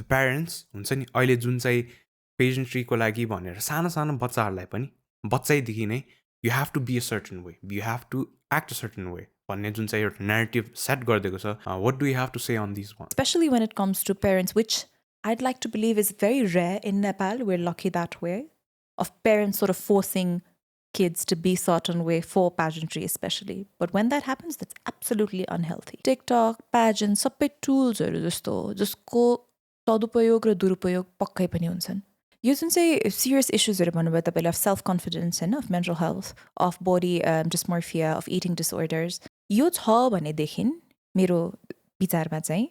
Parents हुन्छ नि अहिले जुन चाहिँ पेजेन्ट्रीको लागि भनेर सानो सानो बच्चाहरूलाई पनि बच्चैदेखि नै you have to be a certain way, you have to act a certain way भन्ने जुन चाहिँ एउटा न्यारेटिभ सेट गरिदिएको छ. What do you have to say on this one? Especially when it comes to parents, which I'd like to believe is very rare in Nepal. We're lucky that way, of parents sort of forcing kids to be certain way for pageantry especially. But when that happens, that's absolutely unhealthy. TikTok, pageants, सबै टुल्सहरू जस्तो जसको सदुपयोग र दुरुपयोग पक्कै पनि हुन्छन्. यो जुन चाहिँ serious इस्युजहरू भन्नुभयो तपाईँले, अफ सेल्फ कन्फिडेन्स होइन, of mental health, of body dysmorphia, of eating disorders, यो छ भनेदेखि मेरो विचारमा चाहिँ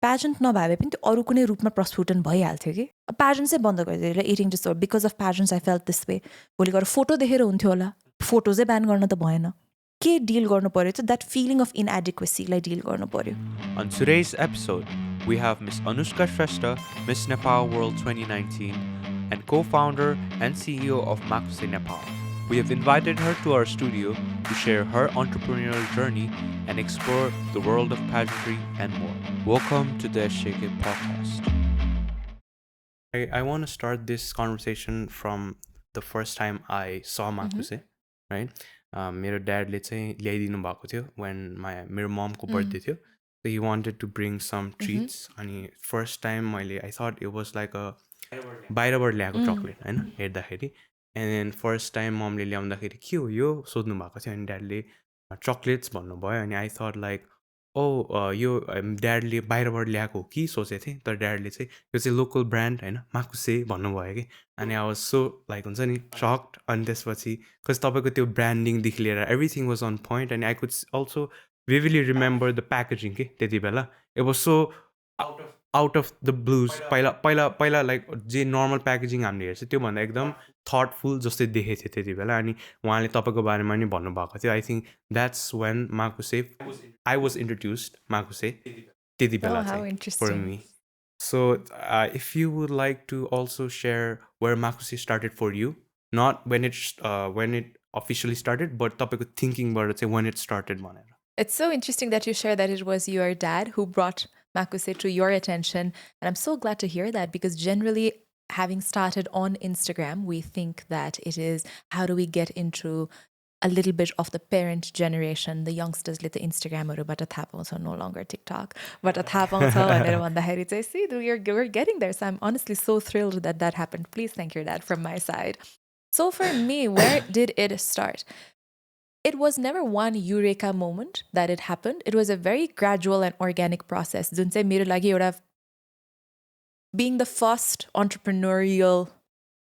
प्याजेन्ट नभए पनि त्यो अरू कुनै रूपमा प्रस्फुटन भइहाल्थ्यो कि. प्याजेन्ट चाहिँ बन्द गरिदिएर eating disorder because of pageants I felt this way. भोलि गएर फोटो देखेर हुन्थ्यो होला, फोटो चाहिँ ब्यान गर्न त भएन. के डिल गर्नु पर्यो चाहिँ द्याट फिलिङ अफ इनएडिक्वेसीलाई डिल गर्नु पर्यो. On today's episode, we have Miss Anushka Shrestha, Miss Nepal World 2019, and co-founder and CEO of Makkuse, Nepal. We have invited her to our studio to share her entrepreneurial journey and explore the world of pageantry and more. Welcome to the Shake It podcast. I want to start this conversation from the first time I saw Makkuse, right? मेरो ड्याडले चाहिँ ल्याइदिनु भएको थियो when मेरो ममको birthday थियो. So he wanted to bring some treats. अनि first time मैले I thought it was like a बाहिरबाट ल्याएको चक्लेट होइन हेर्दाखेरि. एन्ड देन फर्स्ट टाइम ममले ल्याउँदाखेरि के हो यो सोध्नु भएको थियो. अनि ड्याडले चक्लेट्स भन्नुभयो. अनि आई थट लाइक यो ड्याडले बाहिरबाट ल्याएको हो कि सोचेको थिएँ. तर ड्याडले चाहिँ यो चाहिँ लोकल ब्रान्ड होइन माकुसे भन्नुभयो कि. अनि आई वाज सो लाइक हुन्छ नि सक्ड. अनि त्यसपछि कस तपाईँको त्यो ब्रान्डिङदेखि लिएर एभ्रिथिङ वाज अन पोइन्ट. अनि I could also vividly remember the packaging के त्यति बेला. It was so out of the blues. पहिला लाइक जे नर्मल प्याकेजिङ हामीले हेर्छ त्योभन्दा एकदम थटफुल जस्तै देखेको थियो त्यति बेला. अनि उहाँले तपाईँको बारेमा नि भन्नुभएको थियो. आई थिङ्क द्याट्स वेन माकुसे आई वाज इन्ट्रोड्युस्ड माकुसे त्यति बेला चाहिँ फर मी. So if you would like to also share where Makkuse started for you, not when it officially started, but तपाईँको थिङ्किङबाट चाहिँ when it started भनेर. It's so interesting that you share that it was your dad who brought Makkuse to your attention. And I'm so glad to hear that, because generally, having started on Instagram, we think that it is how do we get into a little bit of the parent generation, the youngsters lit the Instagram or but so no longer TikTok. But see, we're getting there. So I'm honestly so thrilled that that happened. Please thank your dad from my side. So for me, where did it start? It was never one eureka moment that it happened. It was a very gradual and organic process. जुन चाहिँ मेरो लागि एउटा being the first entrepreneurial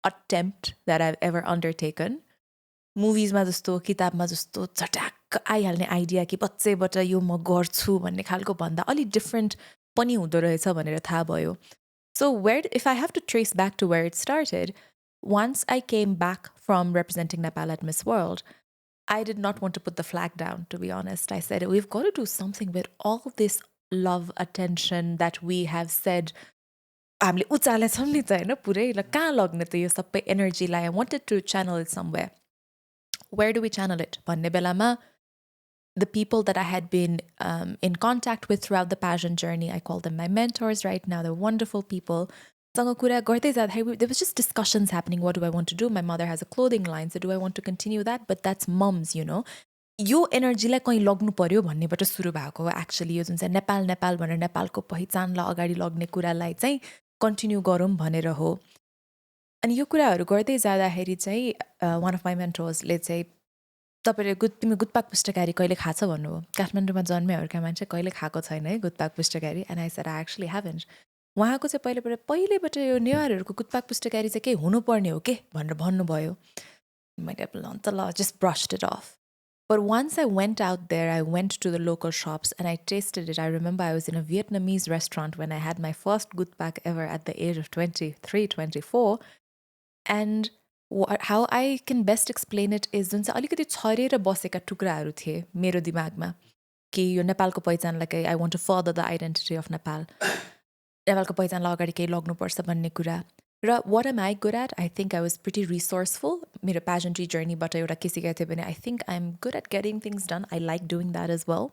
attempt that I've ever undertaken. Movies मा जस्तो किताबमा जस्तो चटाक्क आइहाल्ने idea कि बच्चैबाट यो म गर्छु भन्ने खालको भन्दा अलि डिफरेन्ट पनि हुँदो रहेछ भनेर थाहा भयो. So if I have to trace back to where it started, once I came back from representing Nepal at Miss World, I did not want to put the flag down, to be honest. I said, we've got to do something with all this love, attention that we have said. I wanted to channel it somewhere. Where do we channel it? The people that I had been in contact with throughout the pageant journey, I call them my mentors right now. They're wonderful people. There was just discussions happening. What do I want to do? My mother has a clothing line, so do I want to continue that? But that's mums, you know. यो एनर्जीलाई कहीँ लग्नु पर्यो भन्नेबाट सुरु भएको हो actually. यो जुन चाहिँ नेपाल भनेर नेपालको पहिचानलाई अगाडि लग्ने कुरालाई चाहिँ कन्टिन्यू गरौँ भनेर हो. अनि यो कुराहरू गर्दै जाँदाखेरि चाहिँ वान अफ माई मेन्टर्सले चाहिँ तपाईँले तिमी गुटपाक पुस्तकारी कहिले खाछ भन्नुभयो. काठमाडौँमा जन्मेहरूका मान्छे कहिले खाएको छैन है गुटपाक पुस्तकारी. And I said I actually haven't. उहाँको चाहिँ पहिलेबाट यो नेवारहरूको गुटपाक पुस्तकारी चाहिँ के हुनुपर्ने हो के भनेर भन्नुभयो. मैले अन्त ल just brushed it off. But once I went out there, I went to the local shops and I tasted it. I remember I was in a Vietnamese restaurant when I had my first gutpak ever at the age of 23, 24. And how I can best explain it is जुन चाहिँ अलिकति छरेर बसेका टुक्राहरू थिए मेरो दिमागमा कि यो नेपालको पहिचानलाई I want to further the identity of Nepal. नेपालको पहिचानलाई अगाडि केही लग्नुपर्छ भन्ने कुरा. र what am I good at? I think I was pretty resourceful. मेरो pageantry journeyबाट एउटा के सिकेको थियो भने I think I'm good at getting things done. I like doing that as well.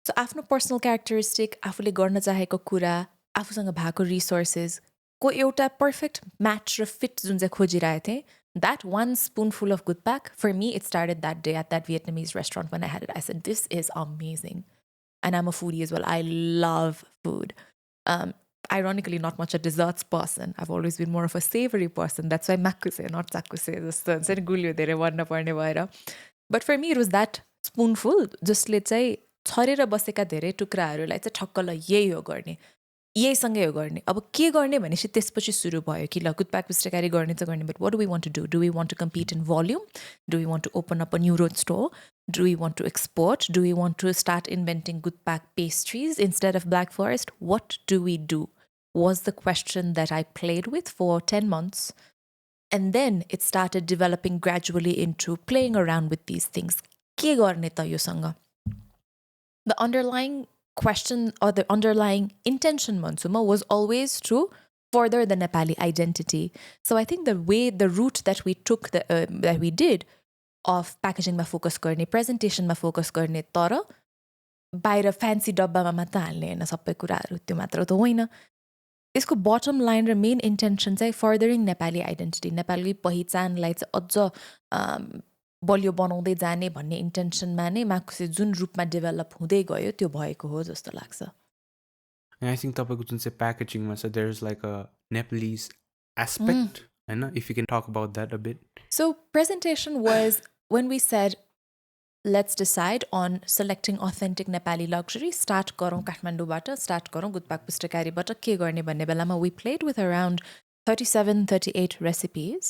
So आफ्नो personal characteristic, आफूले गर्न चाहेको कुरा आफूसँग भएको रिसोर्सेस को एउटा पर्फेक्ट म्याच र फिट जुन चाहिँ खोजिरहेको थिएँ that one spoonful of Gundpak, for me, it started that day at that Vietnamese restaurant when I had it. I said, this is amazing. And I'm a foodie as well. I love food. Ironically, not much a desserts person. I've always been more of a savory person. That's why Makkuse, not Chakuse. But for me, it was that spoonful. Just let's say, छरेर बसेका धेरै टुक्राहरूलाई चाहिँ ठक्क ल यही हो गर्ने यहीसँगै हो गर्ने अब के गर्ने भनेपछि त्यसपछि सुरु भयो कि ल गुडप्याक पुस्तकारी गर्ने त गर्ने but what do we want to do we want to compete in volume do we want to open up a new road store do we want to export do we want to start inventing gundpak pastries instead of black forest what do we do was the question that I played with for 10 months. And then it started developing gradually into playing around with these things. के गर्ने त योसँग? The underlying question or the underlying intention Mansuma was always to further the Nepali identity. So I think the route that we took that we did of packaging ma focus गर्ने presentation ma focus गर्ने तर बाहिर fancy डब्बामा मात्र हाल्ने हैन सबै कुराहरु त्यो मात्र त होइन यसको बटम लाइन र मेन इन्टेन्सन चाहिँ फर्दरिङ नेपाली आइडेन्टिटी नेपाली पहिचानलाई चाहिँ अझ बलियो बनाउँदै जाने भन्ने इन्टेन्सनमा नै माकुसे जुन रूपमा डेभलप हुँदै गयो त्यो भएको हो जस्तो लाग्छ आई थिंक तपाईको जुन चाहिँ प्याकेजिङमा छ there is like a Nepalese aspect हैन if you can talk about that a bit so presentation was when we said let's decide on selecting authentic Nepali luxury start गरौँ काठमाडौँबाट start गरौँ गुडपाक पुस्तकारीबाट के गर्ने भन्ने बेलामा we played with around 37-38 recipes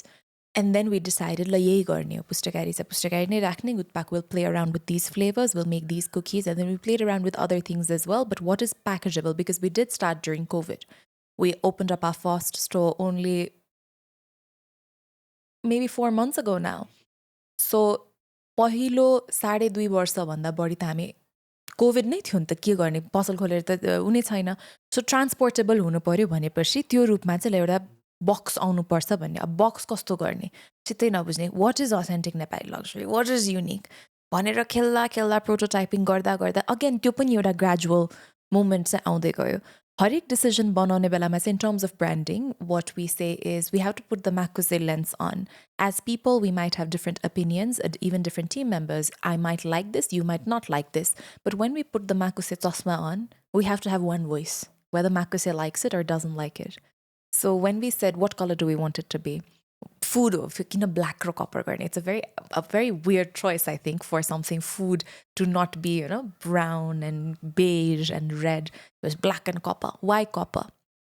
and then we decided la yahi गर्ने हो पुस्तकारी नै राख्ने Gundpak will play around with these flavors we'll make these cookies and then we played around with other things as well but what is packageable because we did start during COVID we opened up our first store only maybe 4 months ago now so पहिलो 2.5 वर्षभन्दा बढी त हामी covid नै थियो नि त के गर्ने पसल खोलेर त हुने छैन सो ट्रान्सपोर्टेबल हुनु पर्यो भनेपछि त्यो रूपमा चाहिँ एउटा बक्स आउनुपर्छ भन्ने अब बक्स कस्तो गर्ने चित्तै नबुझ्ने what is authentic Nepali luxury what is unique भनेर खेल्दा प्रोटोटाइपिङ गर्दा अगेन त्यो पनि एउटा ग्रेजुअल मुभमेन्ट चाहिँ आउँदै गयो हरेक डिसिजन बनाउने बेलामा चाहिँ in terms of branding, what we say is we have to put the Makkuse lens on. As people, we might have different opinions, and even different team members. I might like this, you might not like this. But when we put the Makkuse chasma on, we have to have one voice, whether Makkuse likes it or doesn't like it. So when we said, what color do we want it to be? Food of black or copper garnet. It's a very weird choice, I think, for something food to not be, brown and beige and red. It was black and copper. Why copper?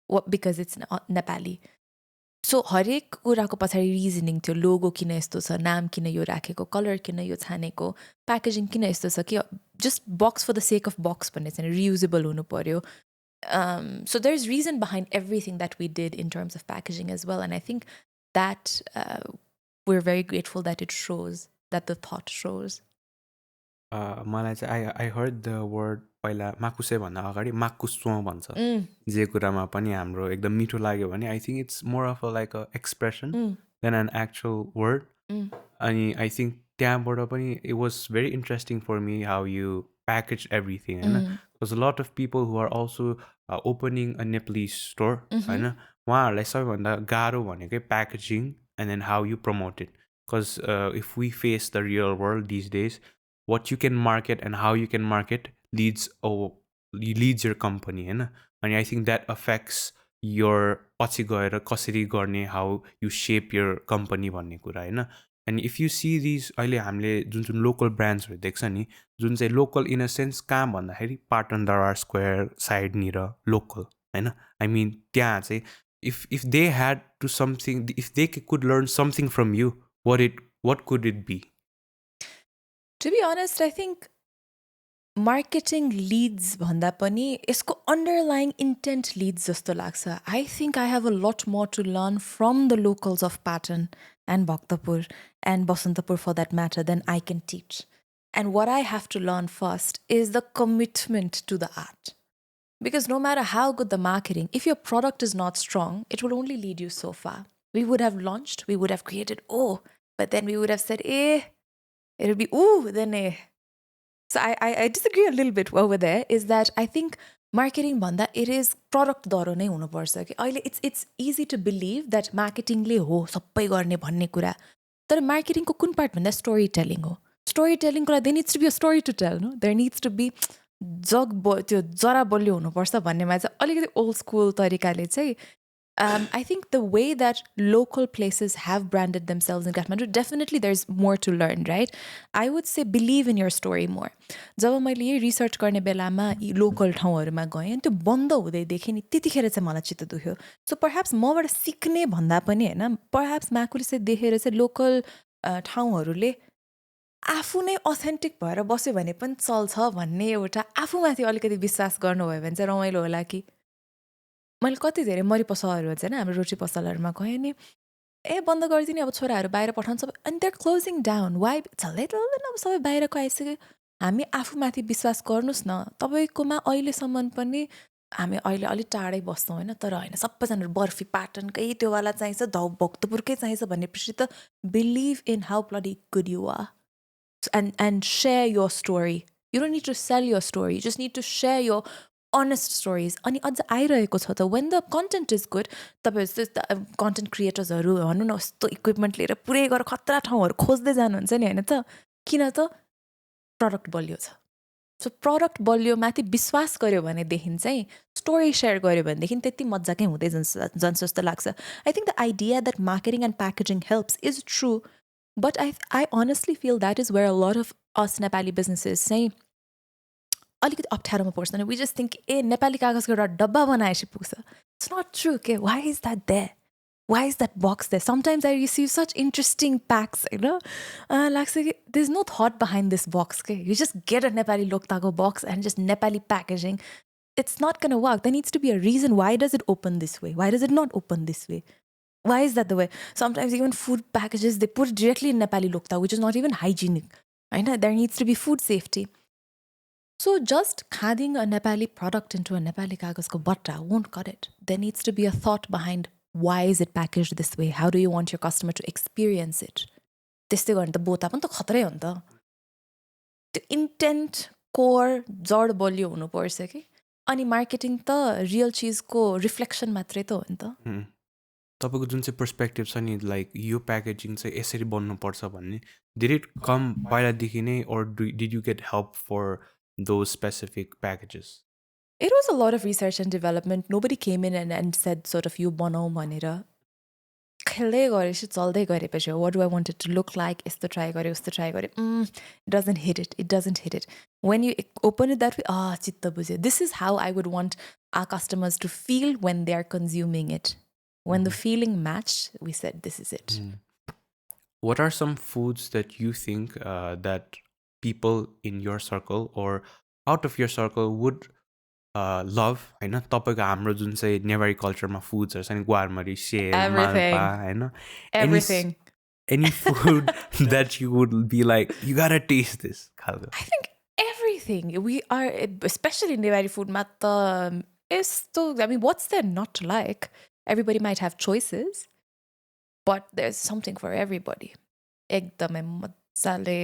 What? Because it's Nepali. So हरेक कुराको पछाडि reasoning थियो लोगो किन यस्तो छ नाम किन यो राखेको कलर किन यो छानेको प्याकेजिङ किन यस्तो छ कि just box for the sake of box भन्ने चाहिँ reusable हुनु पर्यो so there's reason behind everything that we did in terms of packaging as well and I think that we're very grateful that it shows that the thought shows मलाई चाहिँ I heard the word पहिला माकुसे भन्दा अगाडि माकुस्व भन्छ जे कुरामा पनि हाम्रो एकदम मिठो लाग्यो भने I think it's more of a expression than an actual word अनि I think त्यहाँबाट पनि it was very interesting for me how you package everything Hahn because a lot of people who are also opening a Nepalese store हैन उहाँहरूलाई सबैभन्दा गाह्रो भनेकै packaging and then how you promote it because if we face the real world these days what you can market and how you can market leads your company हैन अनि I think that affects your पछि गएर कसरी गर्ने how you shape your company भन्ने कुरा हैन and if you see these अहिले हामीले जुन local ब्रान्ड्सहरु देख्छ नि जुन चाहिँ लोकल इन अ सेन्स कहाँ भन्दाखेरि पाटन दरबार स्क्वायर साइड निर लोकल हैन I mean त्यहाँ चाहिँ if they had to something if they could learn something from you what could it be to be honest I think marketing leads भन्दा पनि यसको underlying intent leads जस्तो लाग्छ I think I have a lot more to learn from the locals of Patan and Bhaktapur and Basantapur for that matter than I can teach and what I have to learn first is the commitment to the art because no matter how good the marketing if your product is not strong it will only lead you so far we would have launched we would have created but then we would have said it would be then so I disagree a little bit over there is that I think marketing भन्दा it is product दरो नै हुनुपर्छ कि अहिले it's easy to believe that मार्केटिङले हो सबै गर्ने भन्ने कुरा तर मार्केटिङको कुन पार्ट भन्दा स्टोरी टेलिङ हो स्टोरी टेलिङको लागि there needs to be a story to tell no there needs to be त्यो जरा बलियो हुनुपर्छ भन्नेमा चाहिँ अलिकति ओल्ड स्कुल तरिकाले चाहिँ I think the way that local places have branded themselves in Kathmandu, definitely there's more to learn, right? I would say believe in your story more. जब मैले यही रिसर्च गर्ने बेलामा यी लोकल ठाउँहरूमा गएँ अनि त्यो बन्द हुँदै देखेँ नि त्यतिखेर चाहिँ मलाई चित्त दुख्यो सो पर्ह्याप्स मबाट सिक्ने भन्दा पनि होइन पर्ह्याप्स माकुले देखेर चाहिँ लोकल ठाउँहरूले आफू नै अथेन्टिक भएर बस्यो भने पनि चल्छ भन्ने एउटा आफूमाथि अलिकति विश्वास गर्नुभयो भने चाहिँ रमाइलो होला कि मैले कति धेरै मरि पसलहरू हुन्छ होइन हाम्रो रोटी पसलहरूमा गएँ नि ए बन्द गरिदिने अब छोराहरू बाहिर पठाउँछ अनि देयर क्लोजिङ डाउन वाइ चल्दै चल्दैन अब सबै बाहिरको आइसक्यो हामी आफूमाथि विश्वास गर्नुहोस् न तपाईँकोमा अहिलेसम्म पनि हामी अहिले अलिक टाढै बस्छौँ होइन तर होइन सबैजना बर्फी पाटनकै त्योवाला चाहिन्छ भक्तपुरकै चाहिन्छ भनेपछि त believe in how bloody good you are and share your story. You don't need to sell your story. You just need to share your honest stories. अनि अझ आइरहेको छ त when the content is good तपाईँ content क्रिएटर्सहरू भनौँ न यस्तो equipment लिएर पुरै गरेर खतरा ठाउँहरू खोज्दै जानुहुन्छ नि होइन त किन त प्रडक्ट बलियो छ सो प्रडक्ट बलियो माथि विश्वास गर्यो भनेदेखि चाहिँ स्टोरी सेयर गर्यो भनेदेखि त्यति मजाकै हुँदै जान्छ जस्तो लाग्छ आई think the idea that marketing end packaging helps is true But I honestly feel that is where a lot of us Nepali businesses say, अलिकति अप्ठ्यारोमा पर्छ we just think ए नेपाली कागजको एउटा डब्बा बनाएपछि पुग्छ It's not true okay why is that there why is that box there sometimes I receive such interesting packs you know like there's no thought behind this box okay you just get a Nepali Loktako box and just Nepali packaging it's not going to work there needs to be a reason why does it open this way why does it not open this way why is that the way? Sometimes even food packages, they put directly in Nepali Lokta, which is not even hygienic. I know there needs to be food safety. So just adding a Nepali product into a Nepali kagasko batta won't cut it. There needs to be a thought behind why is it packaged this way? How do you want your customer to experience it? त्यस्तै गर्ने त बोता पनि त खतरै हो नि त त्यो इन्टेन्ट कोर जड बलियो हुनुपर्छ कि अनि मार्केटिङ त रियल चिजको रिफ्लेक्सन मात्रै त हो नि त तपाईँको जुन चाहिँ पर्सपेक्टिभ छ नि लाइक यो प्याकेजिङ चाहिँ यसरी बन्नुपर्छ भन्ने डिड इट कम पहिलादेखि नै or did you get help for those specific packages? It was a lot of research and development. Nobody came in and said sort of you बनाऊ भनेर खेल्दै गरेपछि चल्दै गरेपछि what do I want it to look like यस्तो try गरे उस्तो try गरे it doesn't hit it when you open it that way चित्त बुझ्यो this is how I would want our customers to feel when they are consuming it when the feeling matched we said this is it. What are some foods that you think that people in your circle or out of your circle would love हैन तपाईको हाम्रो जुन चाहिँ नेवारी कल्चरमा फुड्सहरु छ नि ग्वारमरी cell Malpa Hahn everything any food that you would be like you gotta taste this खालको I think everything we are especially Newari food ma ta yesto I mean what's there not to like everybody might have choices but there's something for everybody ekdamai majale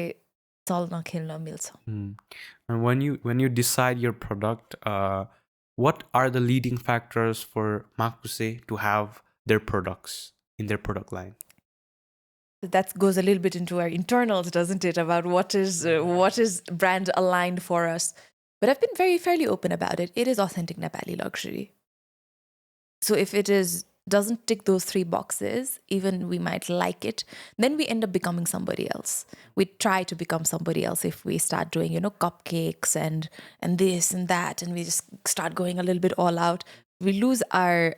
chalna khelna milcha and when you decide your product what are the leading factors for Makkuse to have their products in their product line? That goes a little bit into our internals, doesn't it, about what is brand aligned for us. But I've been fairly open about it. It is authentic Nepali luxury. So if it doesn't tick those three boxes, even we might like it, then we end up becoming somebody else. We try to become somebody else if we start doing, cupcakes and this and that, and we just start going a little bit all out. We lose our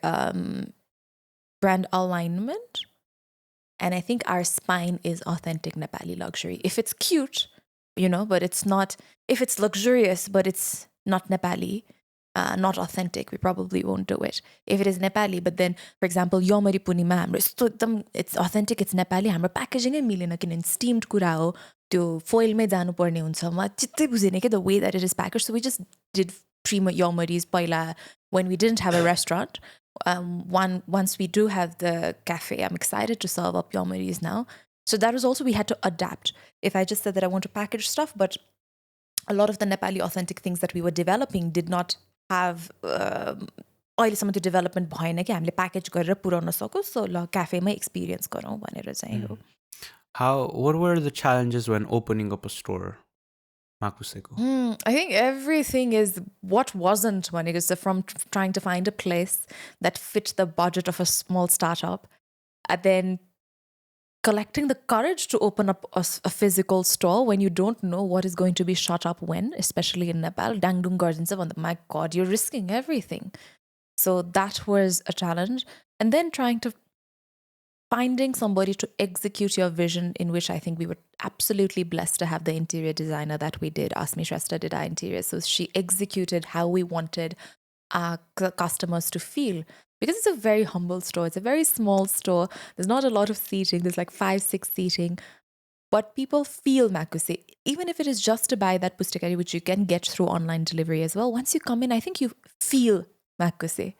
brand alignment. And I think our spine is authentic Nepali luxury. If it's cute, but it's not, if it's luxurious, but it's not Nepali, not authentic, we probably won't do it. If it is Nepali, but then, for example, Yomari Punima, it's authentic, it's Nepali, हाम्रो packaging मिलेन किनभने steamed कुरा हो त्यो foil मै जानु पर्ने हुन्छ म चित्तै बुझेन के the way that it is packaged. So we just did pre-Yomaris पहिला when we didn't have a restaurant. Once we do have the cafe, I'm excited to serve up Yomaris now. So that was also, we had to adapt. If I just said that I want to package stuff, but a lot of the Nepali authentic things that we were developing did not have अहिलेसम्म त्यो development भएन कि हामीले package गरेर पुऱ्याउन सकोस् सो ल क्याफेमै experience गरौँ भनेर चाहिँ हो What were the challenges when opening up a store, Makuseko? I think everything is what wasn't भनेको is from trying to find a place that fit the budget of a small startup and then collecting the courage to open up a physical store when you don't know what is going to be shut up when, especially in Nepal. Dangdung gardens, my God, you're risking everything. So that was a challenge. And then trying to finding somebody to execute your vision, in which I think we were absolutely blessed to have the interior designer that we did. Anuskha Shrestha did our interior. So she executed how we wanted our customers to feel. Because it's a very humble store. It's a very small store. There's not a lot of seating. There's like 5-6 seating. But people feel Makkuse. Even if it is just to buy that Pustakari, which you can get through online delivery as well. Once you come in, I think you feel Makkuse.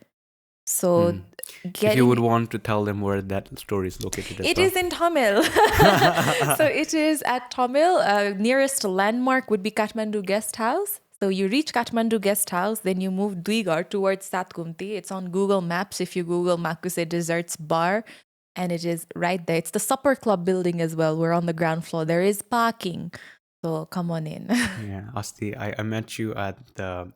So if you would want to tell them where that store is located as It well. is in Tamil. So it is at Tamil. Nearest landmark would be Kathmandu Guest House. So you reach Kathmandu Guest House, then you move Duigar towards Satkumti. It's on Google Maps if you Google Makkuse Desserts Bar. And it is right there. It's the supper club building as well. We're on the ground floor. There is parking. So come on in. Yeah, Asti, I met you at the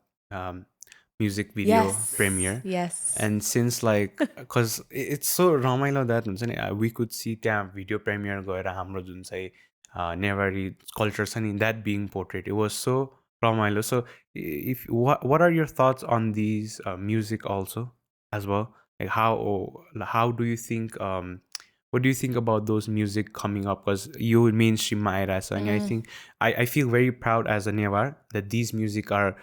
music video premiere. Yes. And since like, because it's so ramailo that we could see the video premiere go hamro jun chai Newari culture in that being portrayed. It was so ramailo. So if what are your thoughts on these music also as well? Like how do you think what do you think about those music coming up? Because you mainstream Maira, so and I think I feel very proud as a Newar that these music are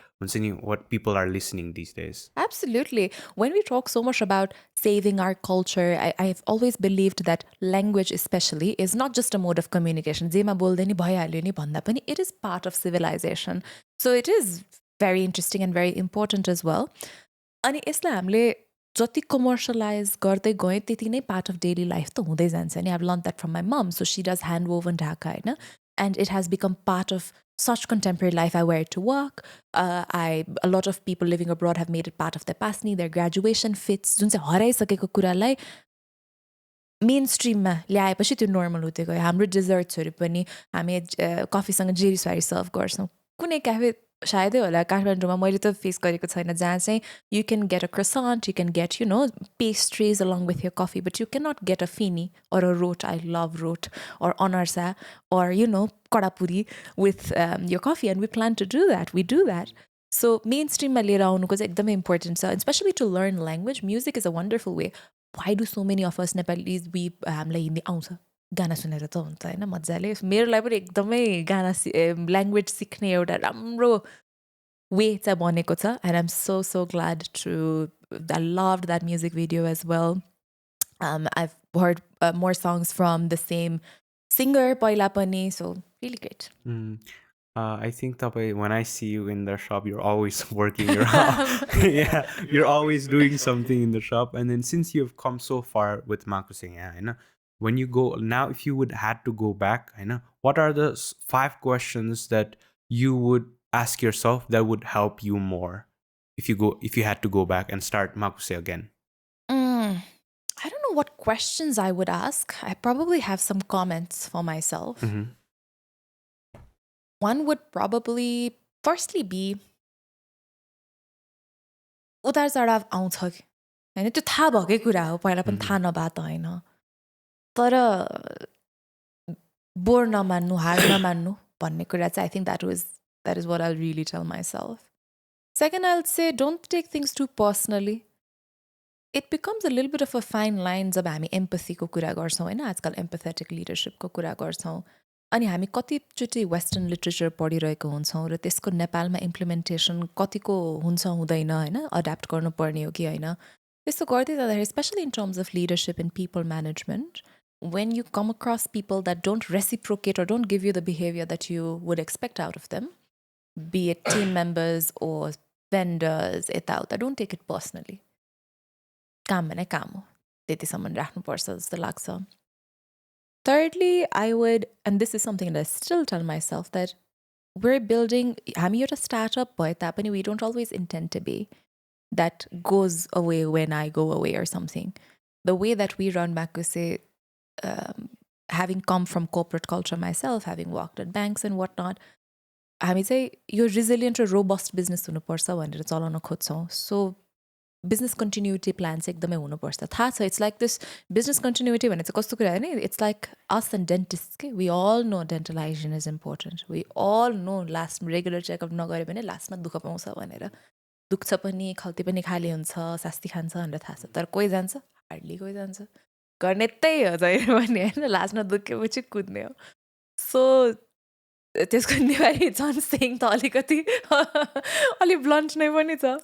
what people are listening these days. Absolutely. When we talk so much about saving our culture, I've always believed that language especially is not just a mode of communication. It is part of civilization. So it is very interesting and very important as well. अनि यसलाई हामीले जति commercialize गर्दै गए त्यति नै part of daily life त हुँदै जान्छ नि I've learned that from my mom. So she does hand woven dhaka Hahn and it has become part of such contemporary life. I wear it to work. A lot of people living abroad have made it part of their pasni, their graduation fits. जुन चाहिँ हराइसकेको कुरालाई मेनस्ट्रिममा ल्याएपछि त्यो normal हुँदै गयो हाम्रो डेजर्ट्सहरू पनि हामी कफीसँग Jerry स्वारी serve गर्छौँ कुनै क्याफे सायदै होला काठमाडौँमा मैले त फेस गरेको छैन जहाँ चाहिँ you can get a croissant, you can get, pastries along with your coffee, but you cannot get a fini or a rot. I love rot or anarsa or, kadapuri with your coffee. And we plan to do that. We do that. So mainstream ma liera aउनुको चाहिँ एकदमै important छ, especially to learn language. Music is a wonderful way. Why do so many of us Nepalese हामीलाई हिन्दी आउँछ गाना सुनेर त हुन्छ हैन मज्जाले मेरो लागि पनि एकदमै गाना ल्याङ्ग्वेज सिक्ने एउटा राम्रो वे चाहिँ बनेको छ and I'm so glad I loved that music video as well. I've heard more songs from the same singer पहिला पनि, so really great. I think when I see you in the shop, you're always working. You're always doing something in the shop. And then since you've come so far with Makkuse, when you go now, if you would had to go back, what are the 5 questions that you would ask yourself that would help you more if you had to go back and start Makkuse again? I don't know what questions I would ask. I probably have some comments for myself. One would probably firstly be उतार चढाव आउँछ हैन त्यो थाहा भएकै कुरा हो पहिला पनि थाहा नभए त हैन तर बोर नमान्नु हार नमान्नु भन्ने कुरा चाहिँ I think that is what I'll really tell myself. Second, I'll say don't take things too personally. It becomes a little bit of a fine line जब हामी empathy को कुरा गर्छौं हैन आजकल empathetic leadership को कुरा गर्छौं अनि हामी कतिचोटि वेस्टर्न लिटरेचर पढिरहेको हुन्छौं र त्यसको नेपालमा इम्प्लिमेन्टेसन कतिको हुन्छ हुँदैन हैन अड्याप्ट गर्नुपर्ने हो कि हैन त्यस्तो गर्दै जाँदाखेरि specially in terms of leadership and people management when you come across people that don't reciprocate or don't give you the behavior that you would expect out of them, be it team members or vendors, यताउता, don't take it personally. काम भने काम हो त्यतिसम्म राख्नुपर्छ जस्तो लाग्छ. Thirdly, I would, and this is something that I still tell myself, that we're building, हामी एउटा startup भए तापनि we don't always intend to be. that goes away when I go away or something. The way that we run Makkuse, having come from corporate culture myself, having worked at banks and whatnot, हामी चाहिँ यो resilient र robust business हुनुपर्छ भनेर चलाउन खोज्छौँ. So business continuity plan चाहिँ एकदमै हुनुपर्छ. थाहा छ, it's like this business continuity भने चाहिँ कस्तो कुरा हो नि, it's like us and dentists के, we all know dental hygiene is important. We all know last regular checkup नगरे भने लास्टमा दुःख पाउँछ भनेर. दुख्छ पनि, खल्ती पनि खाली हुन्छ, शास्ति खान्छ भनेर थाहा छ. तर कोही जान्छ? हार्डली कोही जान्छ. गर्ने त्यही हो जहिले पनि होइन, लास्टमा दुखेपछि कुद्ने हो. सो त्यसको नेवारी झन् सेङ त अलिकति अलिक ब्लन्ट नै पनि छ.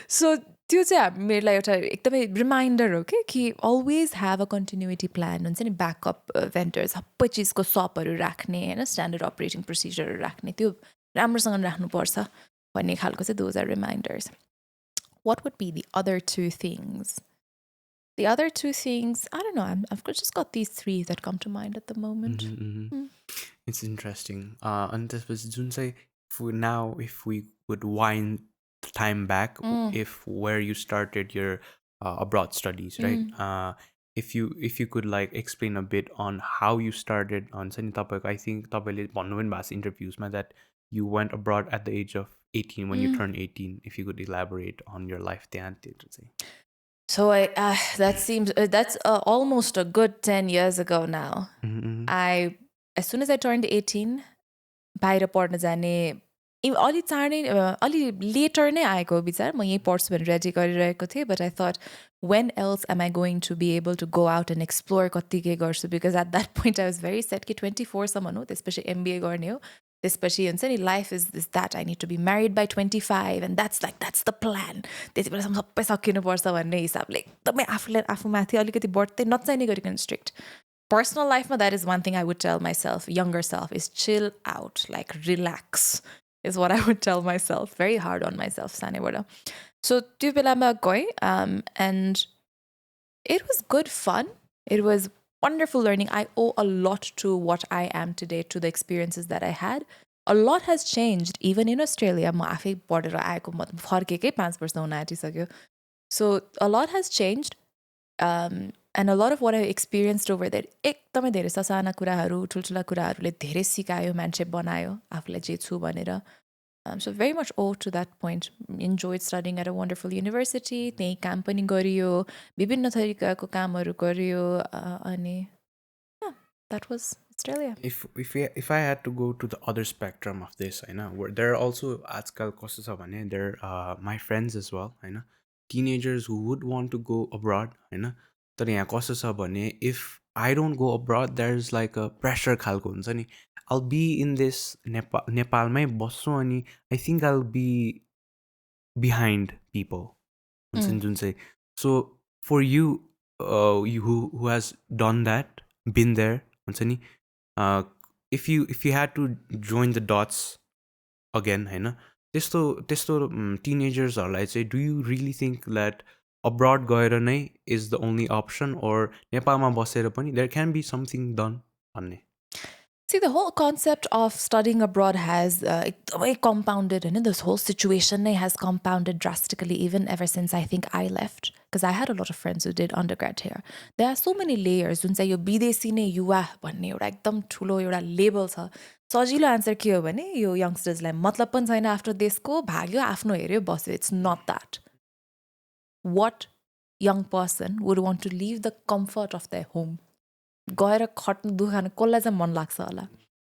सो त्यो चाहिँ मेरो लागि एउटा एकदमै रिमाइन्डर हो कि always have a continuity plan हुन्छ नि, ब्याकअप भेन्डर्स, सबै चिजको सपहरू राख्ने होइन, स्ट्यान्डर्ड अपरेटिङ प्रोसिजरहरू राख्ने, त्यो राम्रोसँग राख्नुपर्छ भन्ने खालको चाहिँ those are reminders. What would be the other two things? The other two things, I don't know, I've just got these three that come to mind at the moment. It's interesting. And this was Junsei, if we would wind time back, if where you started your abroad studies, right? If you could like explain a bit on how you started on Sani Tapak, I think Tabale Bonwin Bas interviews that you went abroad at the age of 18 when you turned 18. If you could elaborate on your life there. So that seems that's almost a good 10 years ago now. As soon as I turned 18, बाहिर पढ्न जाने अलि चाँडै अलि letter नै आएको विचार, म यहीँ पढ्छु भनेर रेडी गरिरहेको थिएँ. But I thought when else am I going to be able to go out and explore कति के गर्छु, because at that point I was very set कि 24 सम्म हो, त्यसपछि MBA गर्ने हो, त्यसपछि हुन्छ नि life is that I need to be married by 25 and that's the plan, त्यति बेलासम्म सबै सकिनुपर्छ भन्ने हिसाबले एकदमै आफूमाथि अलिकति बढ्दै नचाहिने गरिकन strict. Personal life, that is one thing I would tell myself, younger self, is chill out, like relax, is what I would tell myself. Very hard on myself, Sanewada. So, त्यो बेलामा गएँ, and it was good fun. It was wonderful learning. I owe a lot to what I am today, to the experiences that I had. A lot has changed, even in Australia. म आफै पढेर आएको, म फर्केकै 5 वर्ष हुन आँटिसक्यो. So, a lot has changed. And a lot of what I experienced over there, एकदमै धेरै ससाना कुराहरू, ठुल्ठुला कुराहरूले धेरै सिकायो, मान्छे बनायो, आफूलाई जे छु भनेर. So very much owe to that point. Enjoyed studying at a wonderful university. त्यही काम पनि गरियो, विभिन्न थरीकाको कामहरू गरियो, अनि that was Australia. If I had to go to the other spectrum of this, I know where there are also आजकल कस्तो छ भने there my friends as well, होइन, teenagers who would want to go abroad, होइन. तर यहाँ कस्तो छ भने if I don't go abroad, there's like a pressure खालको हुन्छ नि, I'll be in this नेपालमै बस्छु अनि I think I'll be behind people हुन्छ नि जुन चाहिँ. So for you, you who has done that, been there हुन्छ नि, if you had to join the dots again, होइन, त्यस्तो teenagersहरूलाई चाहिँ do you really think that abroad गएर नै is the only option, or नेपालमा बसेर पनि there can be something done भन्ने? See, the whole concept of studying abroad has compounded, and this whole situation has compounded drastically even ever since I think I left, because I had a lot of friends who did undergrad here. There are so many layers. जुन चाहिँ यो विदेशी नै युवा भन्ने एउटा एकदम ठुलो एउटा label छ. सजिलो आन्सर के हो भने यो यङ्स्टर्सलाई मतलब पनि छैन आफ्नो देशको, भाग्यो आफ्नो हेऱ्यो बस्यो. It's not that. What young person would want to leave the comfort of their home? गएर खट्नु दुखानु कसलाई चाहिँ मन लाग्छ होला.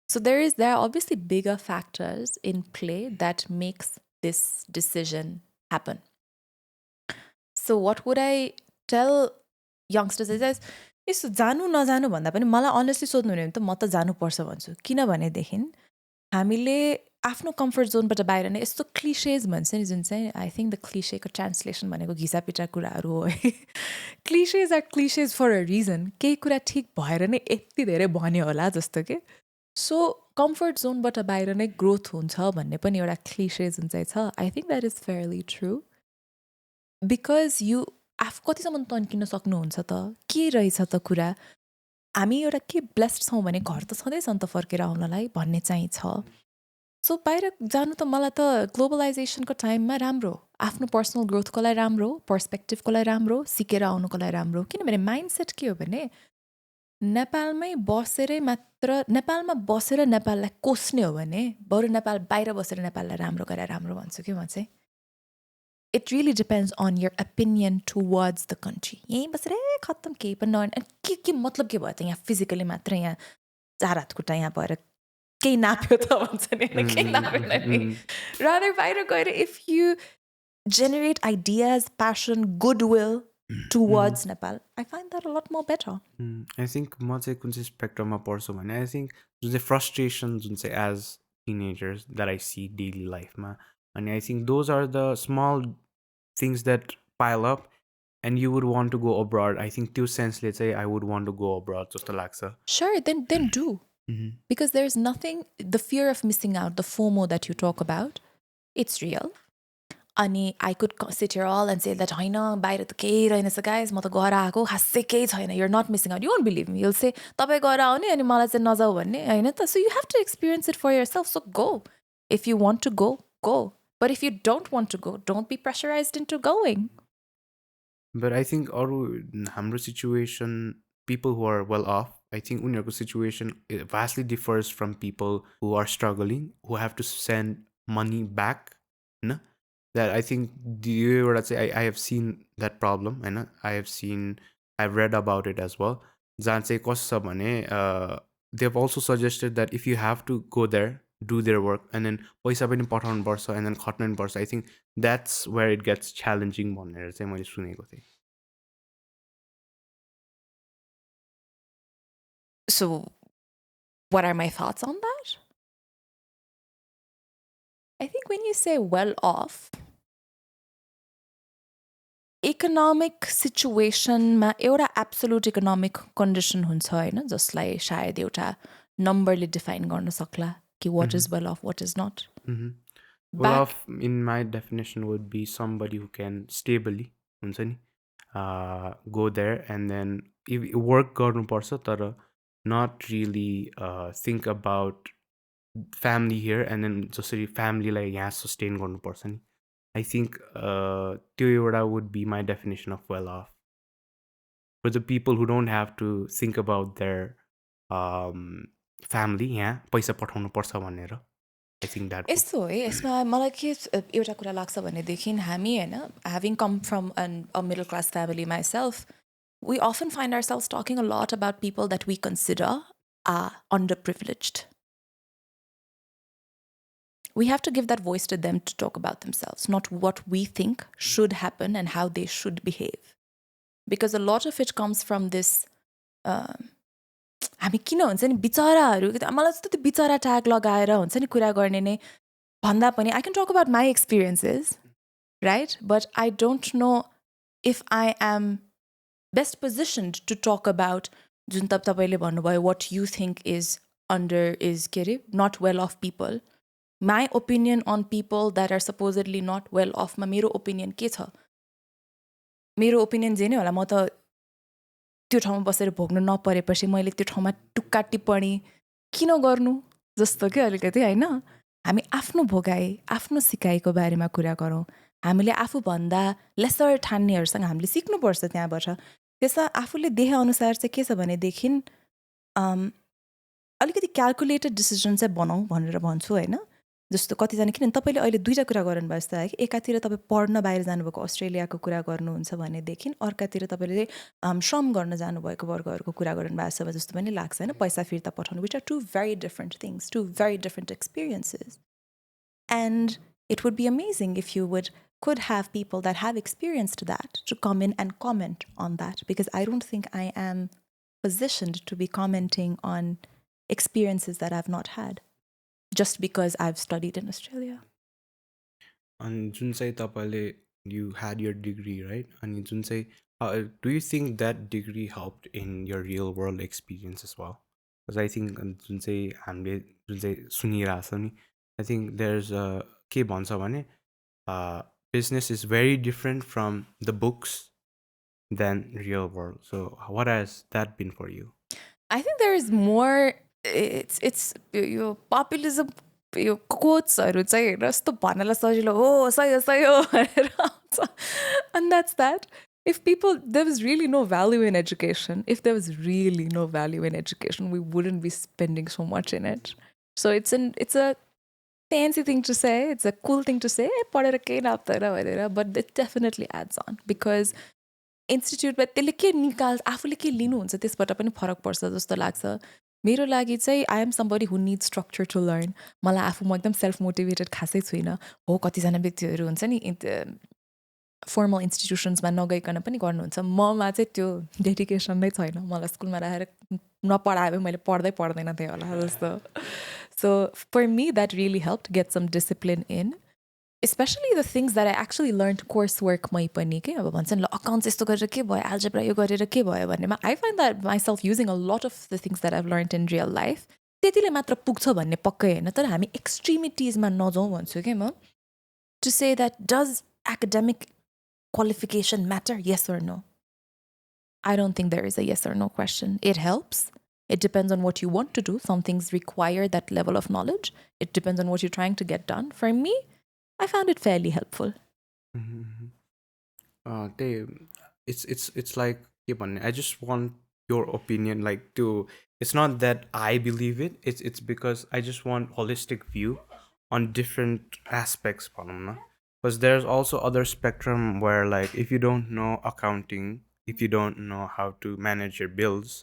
So there are obviously bigger factors in play that makes this decision happen. So what would I tell youngsters is यसो जानु नजानु भन्दा पनि मलाई honestly सोध्नु भने त म त जानुपर्छ भन्छु. किनभनेदेखि हामीले आफ्नो कम्फर्ट जोनबाट बाहिर नै यस्तो क्लिसेज भन्छ नि, जुन चाहिँ आई थिङ्क द क्लिसेको ट्रान्सलेसन भनेको घिसापिटा कुराहरू हो है. Cliches are cliches for a reason. केही कुरा ठिक भएर नै यति धेरै भन्यो होला जस्तो के. सो कम्फर्ट जोनबाट बाहिर नै ग्रोथ हुन्छ भन्ने पनि एउटा क्लिसेज जुन चाहिँ छ, I think that is fairly true. Because you आफू कतिसम्म तन्किन सक्नुहुन्छ त, के रहेछ त कुरा. हामी एउटा के ब्लेस्ड छौँ भने घर त छँदैछ नि त फर्केर आउनलाई भन्ने चाहिँ छ. सो बाहिर जानु त मलाई त ग्लोबलाइजेसनको टाइममा राम्रो, आफ्नो पर्सनल ग्रोथको लागि राम्रो, पर्सपेक्टिभको लागि राम्रो, सिकेर आउनुको लागि राम्रो। किनभने माइन्डसेट के हो भने नेपालमै बसेरै मात्र, नेपालमा बसेर नेपाललाई कोस्ने हो भने बरु नेपाल बाहिर बसेर नेपाललाई राम्रो गरेर राम्रो भन्छु कि म चाहिँ। It really depends on your opinion towards the country. यहीँ बसेर खत्तम केही पनि नगर्ने, के मतलब के भयो त यहाँ फिजिकली मात्र यहाँ चार हात खुट्टा यहाँ भएर केही नाप्यो त भन्छ नि होइन, केही नापेन नि। रादर बाहिर गएर if you generate ideas, passion, goodwill towards Nepal, I find that a lot more better. I think म चाहिँ कुन चाहिँ स्पेक्ट्रममा पर्छु भने आई थिङ्क जुन चाहिँ फ्रस्ट्रेसन जुन चाहिँ as teenagers that I see daily लाइफमा, अनि I think those are the small things that pile up and you would want to go abroad. I think त्यो सेन्सले चाहिँ I would want to go abroad जस्तो लाग्छ। Sure, then do. Because there's nothing, the fear of missing out, the FOMO that you talk about, it's real. अनि I could sit here all and say that होइन बाहिर त केही रहेनछ guys, म त घर आएको खासै केही छैन, you're not missing out. You won't believe me. You'll say तपाईँ घर आउने अनि मलाई चाहिँ नजाऊ भन्ने होइन त। So you have to experience it for yourself. So go. If you want to go, go. But if you don't want to go, don't be pressurized into going. But I think अरू हाम्रो situation, people who are well off, I think उनीहरूको situation vastly differs from people who are struggling, who have to send money back, होइन? That I think I have seen that problem, होइन? I've read about it as well. जहाँ चाहिँ कस्तो छ भने they've also suggested that if you have to go there, do their work, and then पैसा पनि पठाउनु पर्छ, and then खट्नु पनि पर्छ. I think that's where it gets challenging भनेर चाहिँ मैले सुनेको थिएँ. So what are my thoughts on that? I think when you say well off, economic situation मा एउटा एब्सोल्युट इकोनोमिक कन्डिसन हुन्छ होइन, जसलाई सायद एउटा नम्बरले डिफाइन गर्न सक्ला कि what is well of, what is not. Well off in my definition would be somebody who can stably हुन्छ नि go there and then work गर्नुपर्छ तर not really think about family here and then जसरी फ्यामिलीलाई यहाँ sustain गर्नुपर्छ नि. I think त्यो एउटा would be my definition of well off. For the people who don't have to think about their family यहाँ पैसा पठाउनु पर्छ भनेर. I think that यस्तो हो है, यसमा मलाई के एउटा कुरा लाग्छ भनेदेखि हामी होइन, having come from a middle class family myself, we often find ourselves talking a lot about people that we consider are underprivileged. We have to give that voice to them to talk about themselves, not what we think should happen and how they should behave. Because a lot of it comes from this हामी किन हुन्छ नि बिचराहरू, मलाई जस्तो त्यो बिचरा tag लगाएर हुन्छ नि कुरा गर्ने नै भन्दा पनि I can talk about my experiences, right? But I don't know if I am best positioned to talk about जुन तपाईँले भन्नुभयो what you think is के अरे not well off people. My opinion on people that are supposedly not well off मा मेरो opinion के छ? मेरो opinion जे नै होला, म त त्यो ठाउँमा बसेर भोग्नु नपरेपछि मैले त्यो ठाउँमा टुक्का टिप्पणी किन गर्नु जस्तो के अलिकति होइन. हामी आफ्नो भोगाई, आफ्नो सिकाइको बारेमा कुरा गरौँ. हामीले आफूभन्दा लेसर ठान्नेहरूसँग हामीले सिक्नुपर्छ त्यहाँबाट. त्यसमा आफूले देखेअनुसार चाहिँ के छ भनेदेखि अलिकति क्यालकुलेटेड डिसिजन चाहिँ बनाऊ भनेर भन्छु होइन. जस्तो कतिजना, किनभने तपाईँले अहिले दुईवटा कुरा गर्नुभयो जस्तो है, एकातिर तपाईँ पढ्न बाहिर जानुभएको अस्ट्रेलियाको कुरा गर्नुहुन्छ भनेदेखि अर्कातिर तपाईँले श्रम गर्न जानुभएको वर्गहरूको कुरा गर्नुभएको छ जस्तो पनि लाग्छ होइन, पैसा फिर्ता पठाउनु, which are two very different things, two very different experiences. And it would be amazing if you could have people that have experienced that to come in and comment on that, because I don't think I am positioned to be commenting on experiences that I've not had just because I've studied in Australia. And जुन चाहिँ तपाईँले you had your degree, right? अनि जुन चाहिँ do you think that degree helped in your real world experience as well? Because I think जुन चाहिँ हामीले जुन चाहिँ सुनिरहेछ नि, I think there's के भन्छ भने business is very different from the books than real world. So what has that been for you? I think there is more, it's your populism यो कोट्सहरू चाहिँ हेरेर यस्तो भन्नलाई सजिलो हो सही हो सही हो भनेर आउँछ and that's that. If people, there was really no value in education. If there was really no value in education, we wouldn't be spending so much in it. So it's a fancy thing to say. It's a cool thing to say. पढेर केही लाभ छैन भनेर, but it definitely adds on because इन्स्टिट्युटमा त्यसले के निकाल्छ आफूले के लिनुहुन्छ त्यसबाट पनि फरक पर्छ जस्तो लाग्छ मेरो लागि चाहिँ I am somebody who need structure to learn मलाई आफू म एकदम सेल्फ मोटिभेटेड खासै छुइनँ हो कतिजना व्यक्तिहरू हुन्छ नि फर्मल इन्स्टिट्युसन्समा नगइकन पनि गर्नुहुन्छ ममा चाहिँ त्यो डेडिकेसन नै छैन मलाई स्कुलमा राखेर नपढायो भने मैले पर्दैन थिएँ होला जस्तो so for me that really help get some discipline in especially the things that I actually learned coursework मै पनि के अब भन्छ नि ल अकाउन्ट्स यस्तो गरेर के भयो algebra यो गरेर के भयो भन्नेमा I find that myself using a lot of the things that I've learned in real life त्यतिले मात्र पुग्छ भन्ने पक्कै हैन तर हामी एक्सट्रिमिटिजमा नजाउँ भन्छु के म to say that does academic qualification matter yes or no I don't think there is a yes or no question it helps it depends on what you want to do some things require that level of knowledge it depends on what you're trying to get done for me I found it fairly helpful. It's like I just want your opinion like to it's not that I believe it it's because I just want holistic view on different aspects because there's also other spectrum where like if you don't know accounting if you don't know how to manage your bills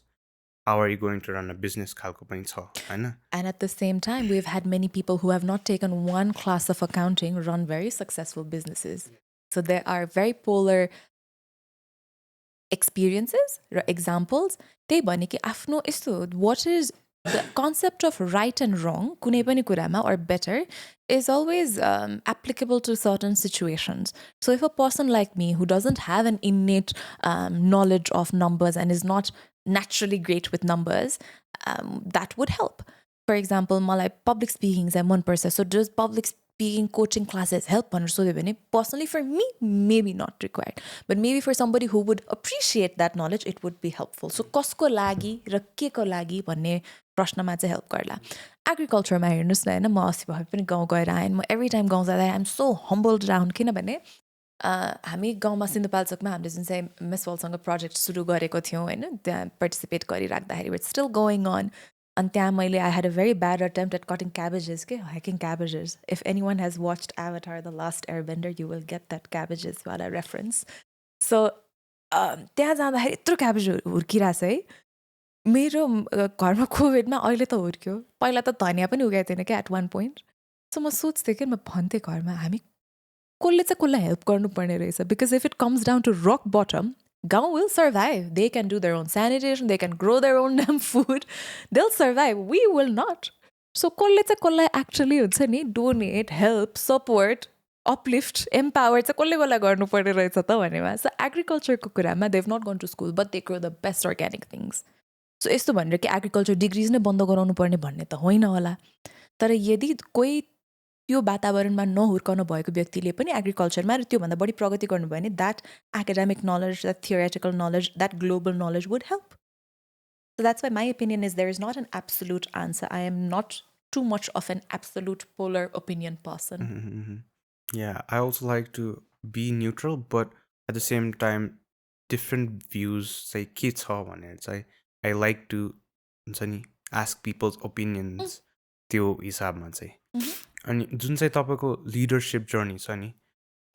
how are you going to run a business खालको पनि छ हैन And at the same time we've had many people who have not taken one class of accounting run very successful businesses so there are very polar experiences examples त्यही भने कि आफ्नो यस्तो what is the concept of right and wrong कुनै पनि कुरामा or better is always applicable to certain situations. So if a person like me who doesn't have an innate knowledge of numbers and is not naturally great with numbers, that would help. For example, मलाई public speaking चाहिँ मन पर्छ. So does public speaking coaching classes help भनेर सोध्यो भने personally for me maybe not required but maybe for somebody who would appreciate that knowledge it would be helpful. So कसको लागि र के को लागि भन्ने प्रश्नमा चाहिँ हेल्प गर्ला. एग्रिकल्चरमा हेर्नुहोस् न हैन म अस्ति भए पनि गाउँ गएर आएँ म एभ्री टाइम गाउँ जाँदा आइ एम सो हम्बल्ड डाउन किनभने हामी गाउँमा सिन्धुपाल्चोकमा हामीले जुन चाहिँ मिस वर्ल्डसँग प्रोजेक्ट सुरु गरेको थियौँ हैन त्यहाँ पार्टिसिपेट गरिराख्दाखेरि it's still going on and त्यहाँ मैले I had a very bad attempt at cutting cabbages hacking cabbages if anyone has watched Avatar the Last Airbender you will get that cabbages वाला reference so त्यहाँ जाँदाखेरि यत्रो cabbage हुर्किरहेछ है मेरो घरमा कोभिडमा अहिले त हुर्क्यो पहिला त धनिया पनि उगाएको थिएन क्या एट वान पोइन्ट सो म सोच्थेँ कि म भन्थेँ घरमा हामी कसले चाहिँ कसलाई हेल्प गर्नुपर्ने रहेछ because if it comes down to rock bottom Gaon will survive. They can do their own sanitation. They can grow their own damn food. They'll survive. We will not. So, kolle actually donate, help, support, uplift, empower. So, agriculture kukurama, they've not gone to school, but they grow the best organic things. So, यस्तो भनेर कि agriculture degrees नै बन्द गराउनु पर्ने भन्ने त होइन होला. तर यदि कोही त्यो वातावरणमा नहुर्काउनु भएको व्यक्तिले पनि एग्रिकल्चरमा र त्योभन्दा बढी प्रगति गर्नु भयो भने that academic knowledge that theoretical knowledge that global knowledge would help so that's why my opinion is there is not an absolute answer I am not too much of an absolute polar opinion person Yeah, I also like to be neutral, but at the same time, different views say के छ भनेर चाहिँ I like to हुन्छ नि ask people's opinions त्यो हिसाबमा चाहिँ अनि जुन चाहिँ तपाईँको leadership journey छ नि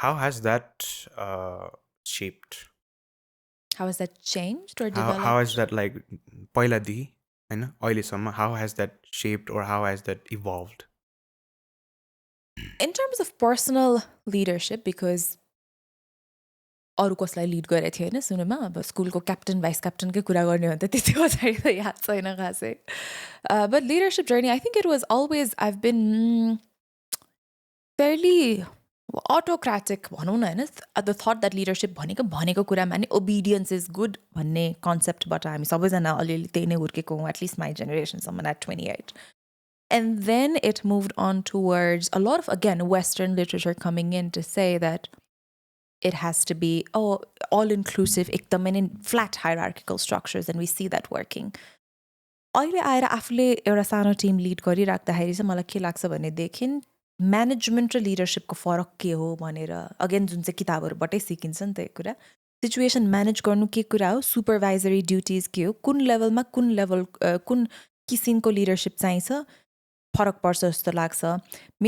how has that shaped how has that changed or developed how has that like पहिलादेखि हैन अहिलेसम्म how has that shaped or how has that evolved in terms of personal leadership because अरू कसलाई lid गरेको थियो होइन सुनुमा अब स्कुलको क्याप्टन भाइस क्याप्टनकै कुरा गर्ने हो भने त त्यति पछाडि त याद छैन खासै but leadership journey I think it was always I've been fairly autocratic भनौँ न होइन द थट द्याट लिडरसिप भनेको कुरामा नि ओबिडियन्स इज गुड भन्ने कन्सेप्टबाट हामी सबैजना अलिअलि त्यही नै हुर्केको हौँ एटलिस्ट माई जेनेरेसनसम्म at 28 and then it moved on towards a lot of again Western literature coming in to say that it has to be all inclusive ekdam in flat hierarchical structures and we see that working अहिले आएर आफूले एउटा सानो Tim lid गरिराख्दाखेरि चाहिँ मलाई के लाग्छ भनेदेखि म्यानेजमेन्ट र लिडरसिपको फरक के हो भनेर अगेन जुन चाहिँ किताबहरूबाटै सिकिन्छ नि त यो कुरा सिचुएसन म्यानेज गर्नु के कुरा हो सुपरभाइजरी ड्युटिज के हो कुन लेभलमा कुन किसिमको लिडरसिप चाहिन्छ फरक पर्छ जस्तो लाग्छ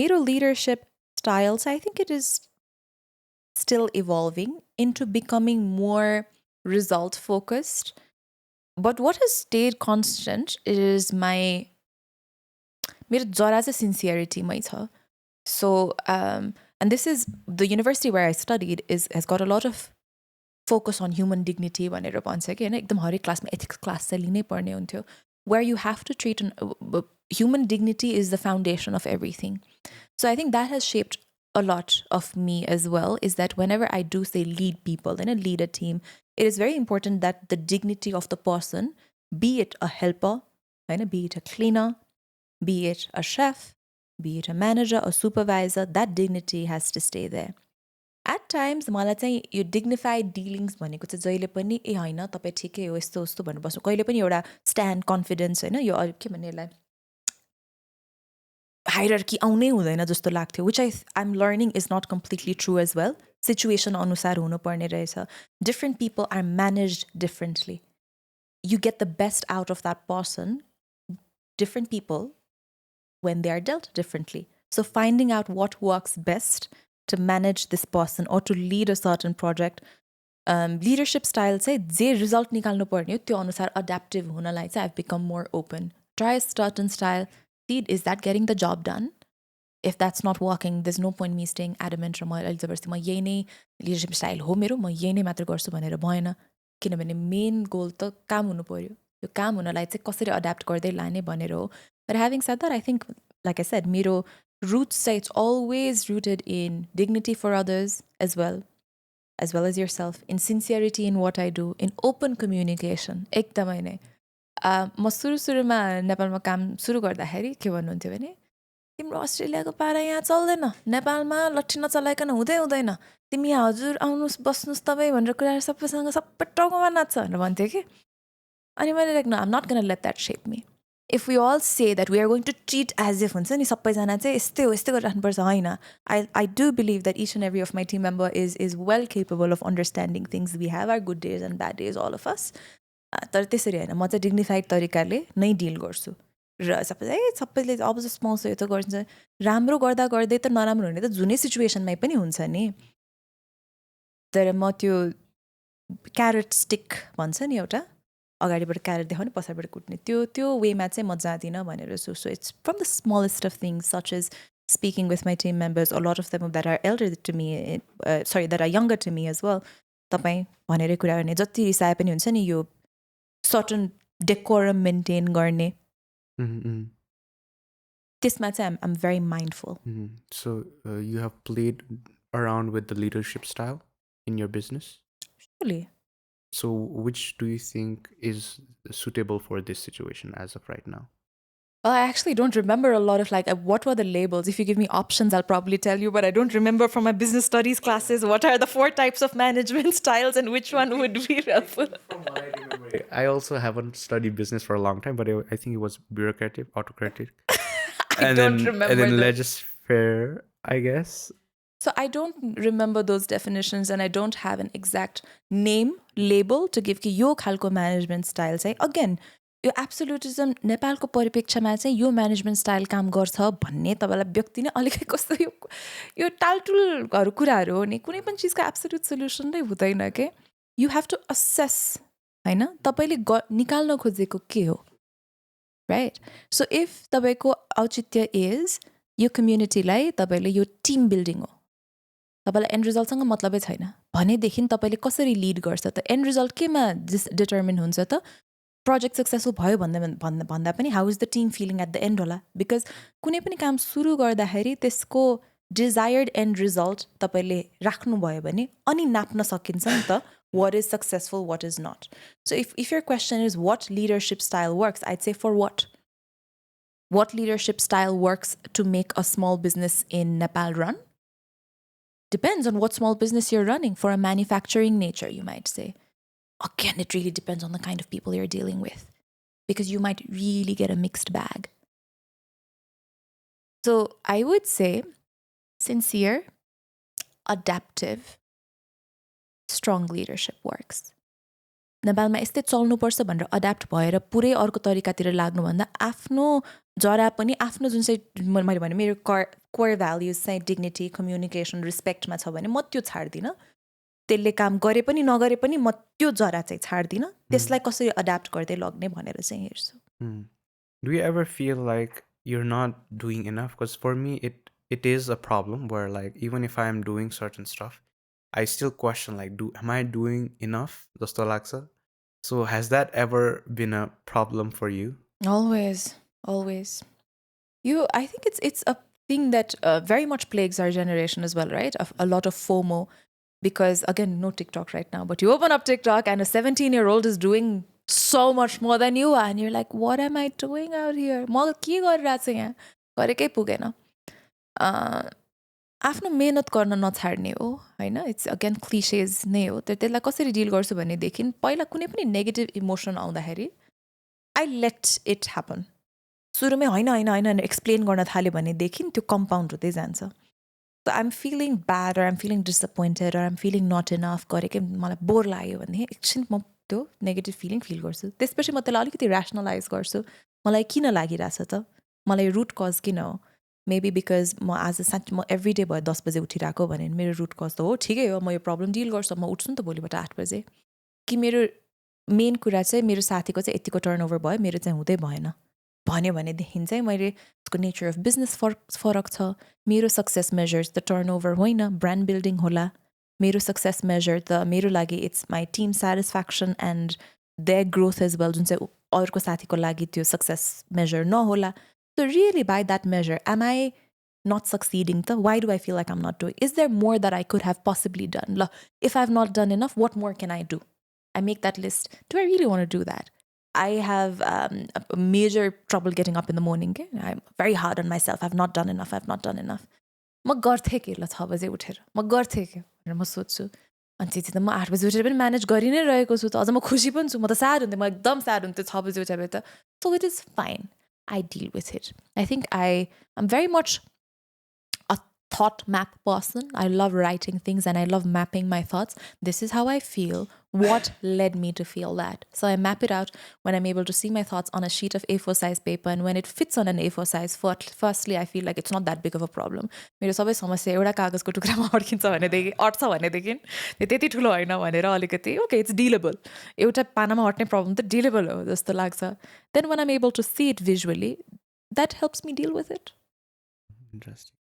मेरो लिडरसिप स्टाइल चाहिँ I think it is still evolving into becoming more result focused. But what has stayed constant is मेरो जरा चाहिँ sincerity मै छ. So and this is the university where I studied has got a lot of focus on human dignity भनेर भन्छ कि हैन एकदम हरेक क्लासमा ethics क्लास चाहिँ लिनै पर्ने हुन्थ्यो where you have to treat human dignity is the foundation of everything. So I think that has shaped a lot of me as well is that whenever I do say lead people and lead a team, it is very important that the dignity of the person, be it a helper, be it a cleaner, be it a chef, be it a manager or supervisor, that dignity has to stay there. At times, मलाई चाहिँ यो dignified dealings भनेको चाहिँ जहिले पनि ए हैन तपाई ठिकै हो यस्तो उस्तो भन्नु बस्नु कहिले पनि एउटा stand confidence हैन यो के भन्ने यसलाई hierarchy आउनै हुँदैन जस्तो लाग्थ्यो which I'm learning is not completely true as well. Situation अनुसार हुनुपर्ने रहेछ. Different people are managed differently. You get the best out of that person. Different people when they are dealt differently. So finding out what works best to manage this person or to lead a certain project. Leadership style चाहिँ जे result निकाल्नु पर्ने हो त्यो अनुसार adaptive हुनलाई चाहिँ I've become more open. Try a certain style. Is that getting the job done? If that's not working, there's no point me staying adamant र म जबरजस्ती म यही नै leadership style हो मेरो म यही नै मात्र गर्छु भनेर भएन किनभने मेन गोल त काम हुनु पर्यो त्यो काम हुनलाई चाहिँ कसरी अड्याप्ट गर्दै लाने भनेर हो but having said that I think like I said मेरो roots say it's always rooted in dignity for others as well as yourself in sincerity in what I do in open communication एकदमै नै म सुरुमा नेपालमा काम सुरु गर्दाखेरि के भन्नुहुन्थ्यो भने तिम्रो अस्ट्रेलियाको पारा यहाँ चल्दैन नेपालमा लट्ठी नचलाइकन हुँदैन तिमी यहाँ हजुर आउनुस् बस्नुस् तपाईँ भनेर कुराहरू सबैसँग सबै टाउकोमा नाच्छ भनेर भन्थ्यो कि अनि मैले like I'm not gonna let that shape me. If we all say that we are going to treat as if हुन्छ नि सबैजना चाहिँ यस्तै हो यस्तै गरिराख्नुपर्छ हैन I do believe that each and every of my team member is well capable of understanding things. We have our good days and bad days, all of us. तर त्यसरी हैन म चाहिँ डिग्निफाइड तरिकाले नै डिल गर्छु र सबैले अब जस्तो स्मल यो त गर्छ राम्रो गर्दा गर्दै त नराम्रो हुने त जुनै सिचुएसनमै पनि हुन्छ नि तर म त्यो क्यारेट स्टिक भन्छ नि एउटा अगाडिबाट क्यारेट देखाउने पछाडिबाट कुट्ने त्यो वेमा चाहिँ म जाँदिनँ भनेर so it's from the smallest of things such as speaking with my team members, a lot of them that are elder to me, that are younger to me as well. तपाईँ भनेर कुरा गर्ने जति रिसाए पनि हुन्छ नि यो certain decorum maintain गर्ने त्यसमा चाहिँ I'm very mindful. So you have played around with the leadership style in your business? Surely. So which do you think is suitable for this situation as of right now? Well, I actually don't remember a lot of what were the labels. If you give me options, I'll probably tell you, but I don't remember from my business studies classes what are the 4 types of management styles and which one would be helpful. From what I remember, I also haven't studied business for a long time, but I think it was bureaucratic, autocratic. I don't remember. And then laissez-faire, I guess. So I don't remember those definitions and I don't have an exact name, label to give कि यो खालको management style चाहिँ again यो एब्सोल्युटिजम नेपालको परिप्रेक्ष्यमा चाहिँ यो management style काम गर्छ भन्ने तपाईँलाई व्यक्ति नै अलिकति कस्तो यो टालटुलहरू कुराहरू हो नि कुनै पनि चिजको एब्सोल्युट सोल्युसन नै हुँदैन के यु हेभ टु असेस होइन तपाईँले निकाल्न खोजेको के हो राइट सो इफ तपाईँको औचित्य इज यो कम्युनिटीलाई तपाईँले यो टिम बिल्डिङ हो तपाईँलाई एन्ड रिजल्टसँग मतलबै छैन भनेदेखि तपाईँले कसरी लिड गर्छ त एन्ड रिजल्ट केमा डिटर्मिन हुन्छ त project successful भयो भन्दा पनि how is the team feeling at the end होला because कुनै पनि काम सुरु गर्दाखेरि त्यसको desired end result तपाईले राख्नु भयो भने अनि नाप्न सकिन्छ नि त what is successful what is not so if your question is what leadership style works I'd say for what leadership style works to make a small business in Nepal run depends on what small business you're running for a manufacturing nature you might say again, it really depends on the kind of people you're dealing with. because you might really get a mixed bag. So I would say sincere, adaptive, strong leadership works. नेपालमा यस्तै चल्नुपर्छ भनेर adapt भएर पुरै अर्को तरिकातिर लाग्नुभन्दा आफ्नो जरा पनि आफ्नो जुन चाहिँ मैले भने मेरो कोर भ्याल्युज चाहिँ डिग्निटी कम्युनिकेसन रिस्पेक्टमा छ भने म त्यो छाड्दिनँ त्यसले काम गरे पनि नगरे पनि म त्यो जरा चाहिँ छाड्दिनँ त्यसलाई कसरी अड्याप्ट गर्दै लग्ने भनेर चाहिँ हेर्छु. Do you ever feel like you're not doing enough? Because for me, it is a problem where like even if I am doing certain stuff, I still question like, am I doing enough? Jasto लाग्छ. So has that ever been a problem for you? Always. I think it's a thing that very much plagues our generation as well, right? A lot of FOMO, because again, no TikTok right now, but you open up TikTok and a 17-year-old is doing so much more than you are, and you're like, what am I doing out here? म के गरिरहेको छु यहाँ गरेकै पुगेन. आफ्नो मेहनत गर्न नछाड्ने हो होइन. इट्स अगेन क्लिसेज नै हो. त्यसलाई कसरी डिल गर्छु भनेदेखि पहिला कुनै पनि नेगेटिभ इमोसन आउँदाखेरि आई लेट इट ह्यापन. सुरुमै होइन एक्सप्लेन गर्न थाल्यो भनेदेखि त्यो कम्पाउन्ड हुँदै जान्छ. So I'm feeling bad or I'm feeling disappointed or I'm feeling not enough गरेकै मलाई बोर लाग्यो भनेदेखि एकछिन म त्यो नेगेटिभ फिलिङ फिल गर्छु. त्यसपछि म त्यसलाई अलिकति ऱ्यासनलाइज गर्छु. मलाई किन लागिरहेछ त, मलाई रुट कज किन हो. मेबी बिकज म आज साँच्चै म एभ्री डे भयो 10 बजे उठिरहेको भने मेरो रुट कज त हो ठिकै हो, म यो प्रब्लम डिल गर्छु, म उठ्छु नि त भोलिबाट 8 बजे. कि मेरो मेन कुरा चाहिँ मेरो साथीको चाहिँ यतिको टर्नओभर भयो, मेरो चाहिँ हुँदै भएन भन्यो भनेदेखि चाहिँ मैले उसको नेचर अफ बिजनेस फरक छ. मेरो सक्सेस मेजर्स त टर्नओभर होइन, ब्रान्ड बिल्डिङ होला. मेरो सक्सेस मेजर त मेरो लागि it's my team satisfaction and their growth as well, जुन चाहिँ अर्को साथीको लागि त्यो सक्सेस मेजर नहोला. So really by that measure, am I not succeeding? Why do I feel like I'm not doing? Is there more that I could have possibly done? If I've not done enough, what more can I do? I make that list. Do I really want to do that? I have a major trouble getting up in the morning. I'm very hard on myself. I've not done enough. म गर्थेँ कि ल 6 बजे उठेर म गर्थेँ कि भनेर म सोध्छु. अनि त्यति त म 8 बजे उठेर पनि म्यानेज गरि नै रहेको छु त. अझ म खुसी पनि छु. म त स्याड हुन्थेँ, म एकदम स्याड हुन्थेँ 6 बजे उठेर त. So it is fine. I deal with it. I think I'm very much a thought map person. I love writing things and I love mapping my thoughts. This is how I feel. What led me to feel that? So I map it out when I'm able to see my thoughts on a sheet of A4 size paper, and when it fits on an A4 size, firstly, I feel like it's not that big of a problem. मेरो सबै समस्या एउटा कागजको टुक्रामा अड्किन्छ भनेदेखि अट्छ भनेदेखि त्यति ठुलो होइन भनेर अलिकति ओके इट्स डिलेबल. एउटा पानामा अट्ने प्रब्लम त डिलेबल हो जस्तो लाग्छ. Then when I'm able to see it visually, that helps me deal with it. Interesting.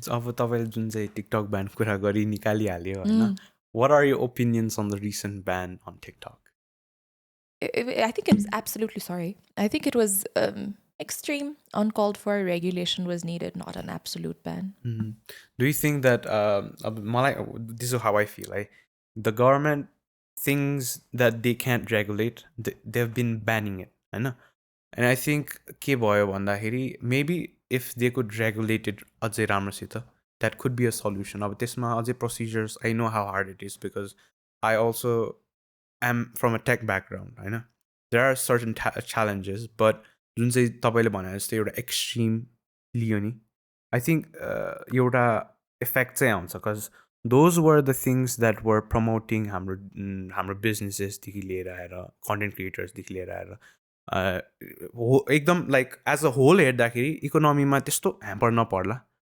अब तपाईँले जुन चाहिँ टिकटक ब्यान कुरा गरी निकालिहाल्यो होइन, what are your opinions on the recent ban on TikTok? I think it was absolutely I think it was extreme, uncalled for. Regulation was needed, not an absolute ban. Do you think that this is how I feel, like the government things that they can't regulate, they've been banning it, होइन? And I think के भयो भन्दाखेरि maybe if they could regulate it अझै राम्रोसित, that could be a solution. अब त्यसमा अझै procedures, I know how hard it is because I also am from a tech background, होइन? There are certain challenges, but जुन चाहिँ तपाईँले भने जस्तै एउटा extreme लियो नि, I think एउटा effect चाहिँ आउँछ because those were the things that were promoting हाम्रो businesses देखि लिएर आएर content creators देखि लिएर आएर एकदम लाइक एज अ होल हेर्दाखेरि इकोनोमीमा त्यस्तो ह्याम्पर नपर्ला,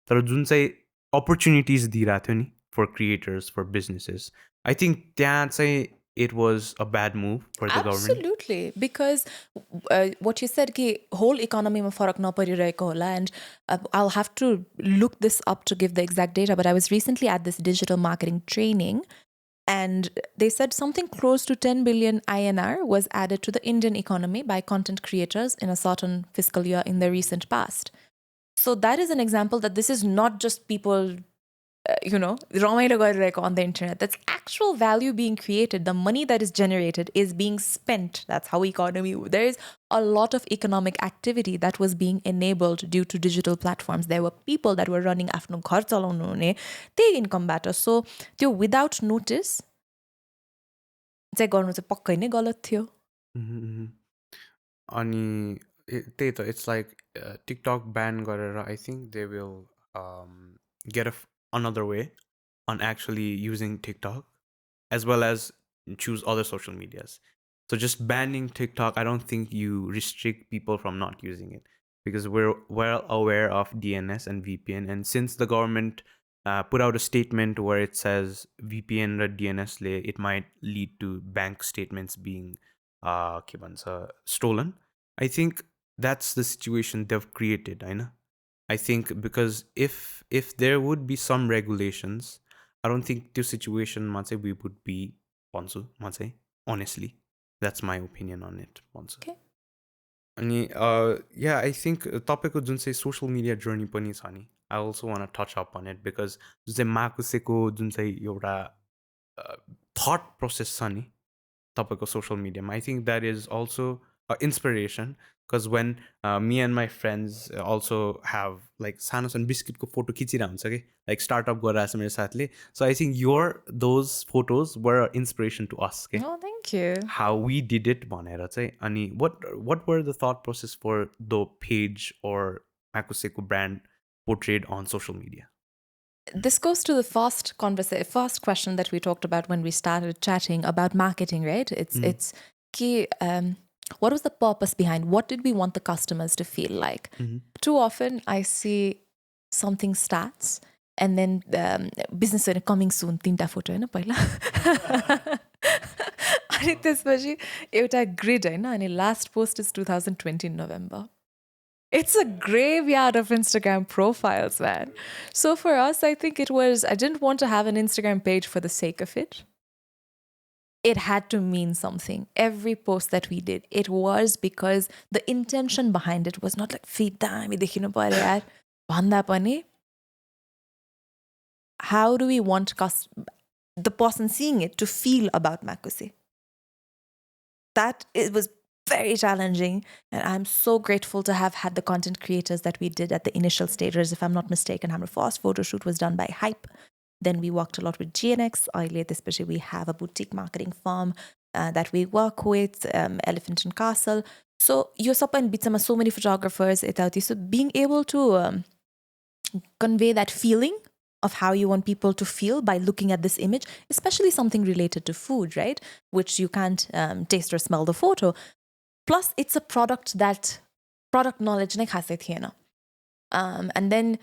तर जुन चाहिँ अपर्च्युनिटिज दिइरहेको थियो नि for creators for businesses, I think त्यहाँ चाहिँ it was a bad move for the government. Absolutely, because what you said कि whole economy में फरक नपरिरहेको होला, and I'll have to look this up to give the exact data, but I was recently at this digital marketing training and they said something close to 10 billion INR was added to the Indian economy by content creators in a certain fiscal year in the recent past. So that is an example that this is not just people रमाइलो गरिरहेको on the internet. That's actual value being created. The money that is generated is being spent. That's how economy. There is a lot of economic activity that was being enabled due to digital platforms. There were people that were running आफ्नो घर चलाउनु हुने त्यही इन्कमबाट. So त्यो without notice चाहिँ गर्नु चाहिँ पक्कै नै गलत थियो. अनि त्यही त इट्स लाइक टिकटक ब्यान गरेर I think they will get another way on actually using TikTok as well as choose other social medias. So just banning TikTok, I don't think you restrict people from not using it because we're well aware of DNS and VPN. And since the government put out a statement where it says VPN or DNS, it might lead to bank statements being stolen. I think that's the situation they've created, I know. I think because if there would be some regulations, I don't think this situation we would be Ponsu, honestly. That's my opinion on it, Ponsu. Okay. अनि yeah, I think तपाईँको जुन चाहिँ social media journey पनि छ नि, I also want to touch up on it because जुन चाहिँ माकुसेको जुन चाहिँ एउटा thought process छ नि तपाईँको social media, I think that is also inspiration. Because when me and my friends also have like सानो सानो बिस्किटको फोटो खिचिरहेको हुन्छ कि लाइक स्टार्टअप गरिरहेको छ मेरो साथले, so I think those photos were an inspiration to us. Oh, thank you. How we did it भनेर चाहिँ. अनि what were the thought process for the page or Makuseko brand portrayed on social media? This goes to the first question that we talked about when we started chatting about marketing, right? It's key. What was the purpose behind? What did we want the customers to feel like? Too often I see something stats and then business coming soon, tinta photo हैन पहिला. अनि त्यसपछि एउटा grid हैन, अनि last post is 2020 in November. It's a graveyard of Instagram profiles, man. So for us, I think I didn't want to have an Instagram page for the sake of it. It had to mean something. Every post that we did, it was because the intention behind it was not like, feed dami dekhinu paryo yaar. Bhanda pani, how do we want the person seeing it to feel about Makkuse? That it was very challenging, and I'm so grateful to have had the content creators that we did at the initial stages. If I'm not mistaken, our first photo shoot was done by Hype. Then we worked a lot with GNX. Especially we have a boutique marketing firm that we work with, Elephant and Castle. So you're in Bitsama, so many photographers. So being able to convey that feeling of how you want people to feel by looking at this image, especially something related to food, right? Which you can't taste or smell the photo. Plus, it's a product knowledge नै खासै थिएन. And then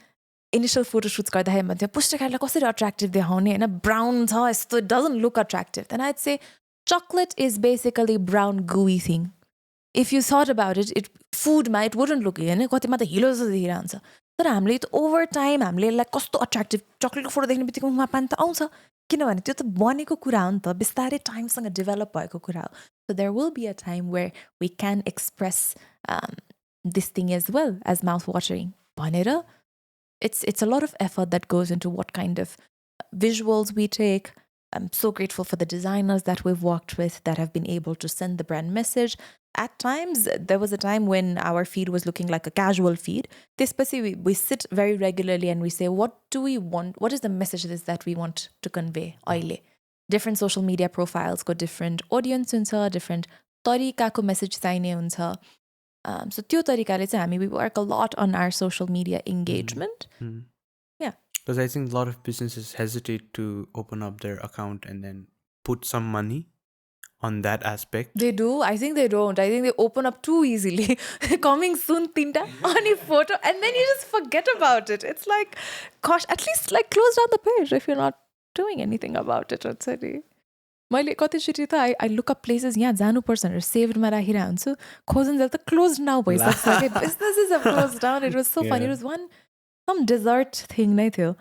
initial photo shoots गर्दाखेरि भन्थ्यो पुष्टकारीलाई कसरी attractive देखाउने हैन, brown छ यस्तो, it doesn't look attractive. Then I'd say chocolate is basically brown gooey thing. If you thought about it, food मा it wouldn't look हैन, कतिमा त हिलो जस्तो देखिरहन्छ. तर हामीले त over time हामीले like कस्तो attractive chocolate को फोटो देख्ने बित्तिकै मुखमा पानी त आउँछ. किनभने त्यो त बनेको कुरा हो नि त, बिस्तारै टाइमसँग डेभलप भएको कुरा हो. So there will be a time where we can express this thing as well as mouth-watering. भनेर, it's a lot of effort that goes into what kind of visuals we take. I'm so grateful for the designers that we've worked with that have been able to send the brand message. At times, there was a time when our feed was looking like a casual feed. We sit very regularly and we say, what do we want? What is the message that we want to convey? Different social media profiles got different audience, different tarika ko message चाहिने हुन्छ. So त्यो तरिकाले चाहिँ हामी we work a lot on our social media engagement. Yeah. Because I think a lot of businesses hesitate to open up their account and then put some money on that aspect. They do. I think they don't. I think they open up too easily. Coming soon, tinta on your photo, and then you just forget about it. It's like, gosh, at least like close down the page if you're not doing anything about it. मैले कतिचोटि त I look up places यहाँ जानुपर्छ भनेर सेभमा राखिरहेको हुन्छु, खोजुन्जेल त closed now भइसक्छ. Businesses have closed down. It was so funny. It was some dessert thing नै थियो,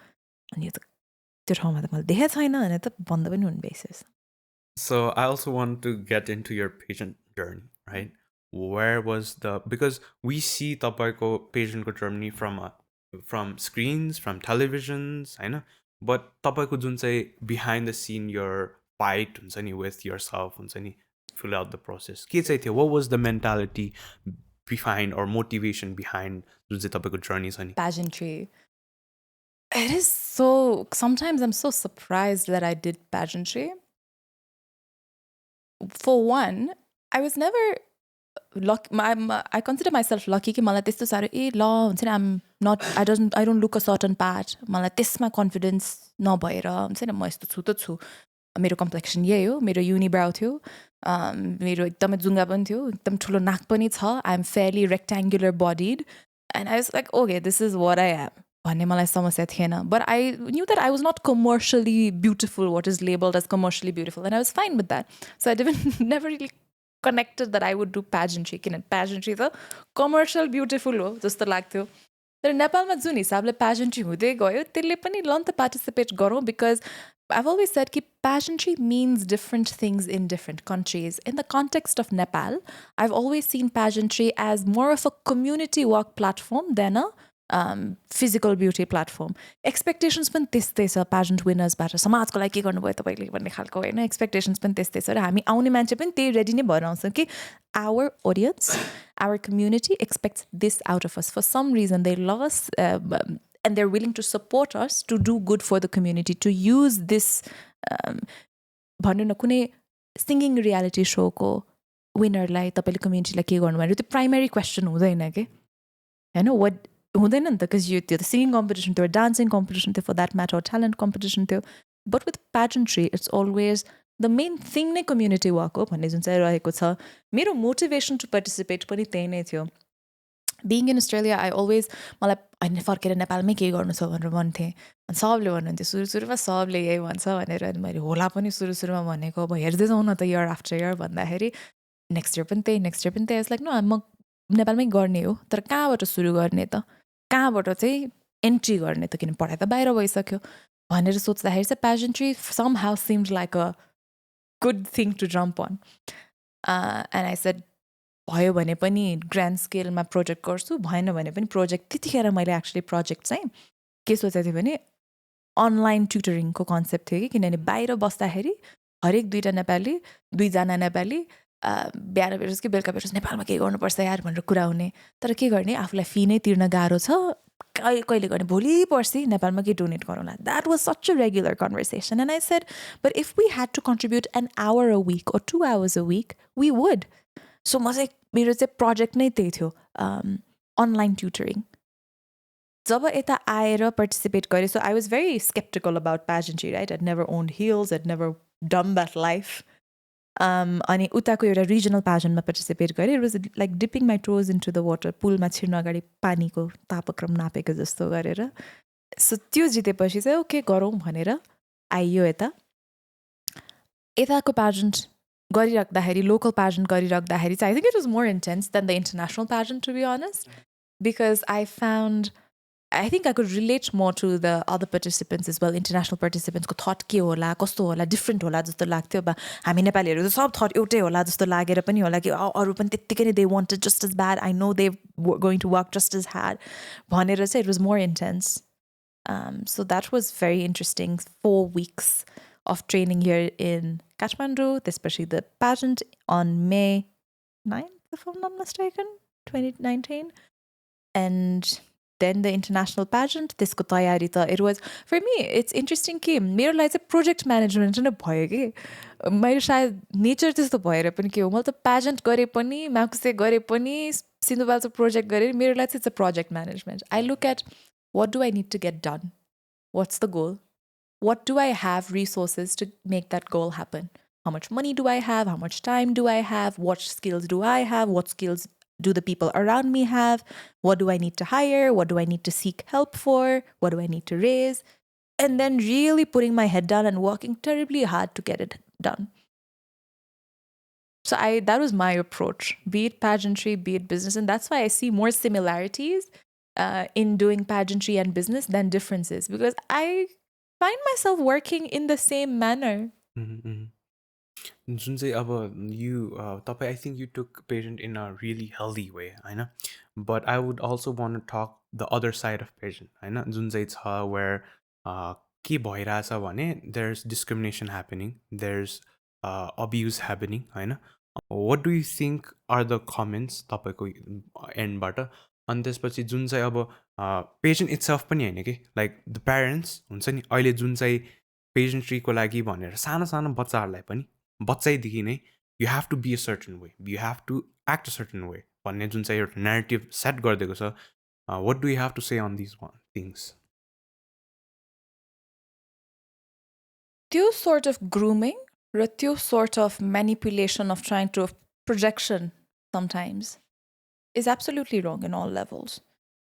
अनि त्यो ठाउँमा त मैले देखेको छैन भने त बन्द पनि हुने basis. So I also want to get into your pageant journey, right? Where was because we see तपाईँको pageant journey from screens, from televisions, होइन? But तपाईँको जुन चाहिँ behind the scene, your fight हुन्छ नि with yourself हुन्छ नि throughout the process, के चाहिँ थियो? What was the mentality behind or motivation behind जुन चाहिँ तपाईँको journey छ नि? Pageantry. It is so, sometimes I'm so surprised that I did pageantry. For one, I was never I consider myself lucky कि मलाई त्यस्तो साह्रो ए ल हुन्छ नि I don't look a certain part मलाई त्यसमा confidence नभएर हुन्छ नि म यस्तो छु त छु मेरो complexion यही हो मेरो unibrow थियो मेरो एकदमै जुङ्गा पनि थियो एकदम ठुलो नाक पनि छ I'm fairly rectangular bodied and I was like okay this is what I am भन्ने मलाई समस्या थिएन but I knew that I was not commercially beautiful what is labeled as commercially beautiful and I was fine with that so I didn't never really connected that I would do pageantry किनभने pageantry त commercial beautiful हो जस्तो लाग्थ्यो तर नेपालमा जुन हिसाबले pageantry हुँदै गयो त्यसले पनि ल नि त participate गरौँ because I've always said that pageantry means different things in different countries. In the context of Nepal, I've always seen pageantry as more of a community work platform than a physical beauty platform. Expectations पनि त्यस्तै छ pageant winnersबाट समाजको लागि के गर्नुभयो तपाईँले भन्ने खालको होइन expectations पनि त्यस्तै छ र हामी आउने मान्छे पनि त्यही रेडी नै भएर आउँछौँ कि our audience, our community expects this out of us. For some reason, they love us and they're willing to support us to do good for the community, to use this भन्नु न कुनै singing reality सोको विनरलाई तपाईँले कम्युनिटीलाई के गर्नुभयो त्यो primary question हुँदैन कि होइन वाट हुँदैन नि त बिकज यो त्यो त सिङ्गिङ कम्पिटिसन थियो डान्सिङ कम्पिटिसन थियो for that matter talent competition थियो but with pageantry it's always the main thing नै कम्युनिटी वर्क हो भन्ने जुन चाहिँ रहेको छ मेरो मोटिभेसन टु पार्टिसिपेट पनि त्यही नै थियो being in Australia I always मलाई होइन फर्केर नेपालमै के गर्नु छ भनेर भन्थेँ अनि सबले भन्नुहुन्थ्यो सुरुमा सबले यही भन्छ भनेर अनि मैले होला पनि सुरुमा भनेको अब हेर्दै जाउँ न त इयर आफ्टर इयर भन्दाखेरि नेक्स्ट इयर पनि त्यही लाइक न म नेपालमै गर्ने हो तर कहाँबाट सुरु गर्ने त कहाँबाट चाहिँ एन्ट्री गर्ने त किन पढाइ त बाहिर भइसक्यो भनेर सोच्दाखेरि चाहिँ pageantry somehow seemed like a good thing to jump on and I said भयो भने पनि ग्रान्ड स्केलमा प्रोजेक्ट गर्छु भएन भने पनि प्रोजेक्ट त्यतिखेर मैले एक्चुली प्रोजेक्ट चाहिँ के सोचेको थिएँ भने अनलाइन ट्युटरिङको कन्सेप्ट थियो कि किनभने बाहिर बस्दाखेरि हरेक दुईजना नेपाली बिहान भेटोस् कि बेलुका भेटोस् नेपालमा के गर्नुपर्छ यार भनेर कुरा हुने तर के गर्ने आफूलाई फी नै तिर्न गाह्रो छ कहिले गर्ने भोलि पर्सि नेपालमा के डोनेट गरौँला that was such a regular conversation and I said but if we had to contribute an hour a week or 2 hours a week we would so म चाहिँ मेरो चाहिँ प्रोजेक्ट नै त्यही थियो अनलाइन ट्युटरिङ जब यता आएर पार्टिसिपेट गरेँ so I was very sceptical about pageantry right I'd never owned heels I'd never done that life अनि उताको एउटा रिजनल पेजेन्टमा पार्टिसिपेट गरेँ it was like dipping my toes into the water पुलमा छिर्न अगाडि पानीको तापक्रम नापेको जस्तो गरेर सो त्यो जितेपछि चाहिँ ओके गरौँ भनेर आइयो यताको पेजेन्ट गरिराख्दाखेरि लोकल पेजेन्ट गरिराख्दाखेरि चाहिँ I think it was more intense than the international pageant to be honest because I think I could relate more to the other participants as well, international participants को thought के होला कस्तो होला different होला जस्तो लाग्थ्यो बा हामी नेपालीहरू त सब thought एउटै होला जस्तो लागेर पनि होला कि अरू पनि त्यत्तिकै नै they wanted just as bad I know they were going to work just as hard भनेर चाहिँ it was more intense so that was very interesting 4 weeks of training here in Kathmandu especially the pageant on May 9th if I'm not mistaken 2019 and then the international pageant त्यसको तयारी त it was for me it's interesting कि मेरो लागि चाहिँ project management नै भयो कि मैले सायद नेचर त्यस्तो भएर पनि के हो मैले त पेजेन्ट गरे पनि माकुसे गरे पनि सिन्धुपाल्चो प्रोजेक्ट गरेँ मेरो लागि चाहिँ it's a project management I look at what do I need to get done what's the goal what do I have resources to make that goal happen how much money do I have how much time do I have what skills do I have what skills do the people around me have what do I need to hire what do I need to seek help for what do I need to raise and then really putting my head down and working terribly hard to get it done so that was my approach be it pageantry be it business and that's why I see more similarities in doing pageantry and business than differences because I find myself working in the same manner जुन चाहिँ अब तपाईँ I think you took pageant in a really healthy way होइन but I would also want talk the other side of pageant होइन जुन चाहिँ छ where के भइरहेछ भने there is discrimination happening there is abuse happening होइन what do you think are the comments तपाईँको एन्डबाट अनि त्यसपछि जुन चाहिँ अब पेजेन्ट इट्सल्फ पनि होइन कि लाइक द प्यारेन्ट्स हुन्छ नि अहिले जुन चाहिँ पेजेन्ट्रीको लागि भनेर सानो सानो बच्चाहरूलाई पनि बच्चैदेखि नै you have to be a certain way you have to act a certain way भन्ने जुन चाहिँ एउटा narrative set गरिदिएको छ. What do you have to say on these things? त्यो sort of grooming र त्यो sort of manipulation of trying to projection sometimes is absolutely wrong in all levels.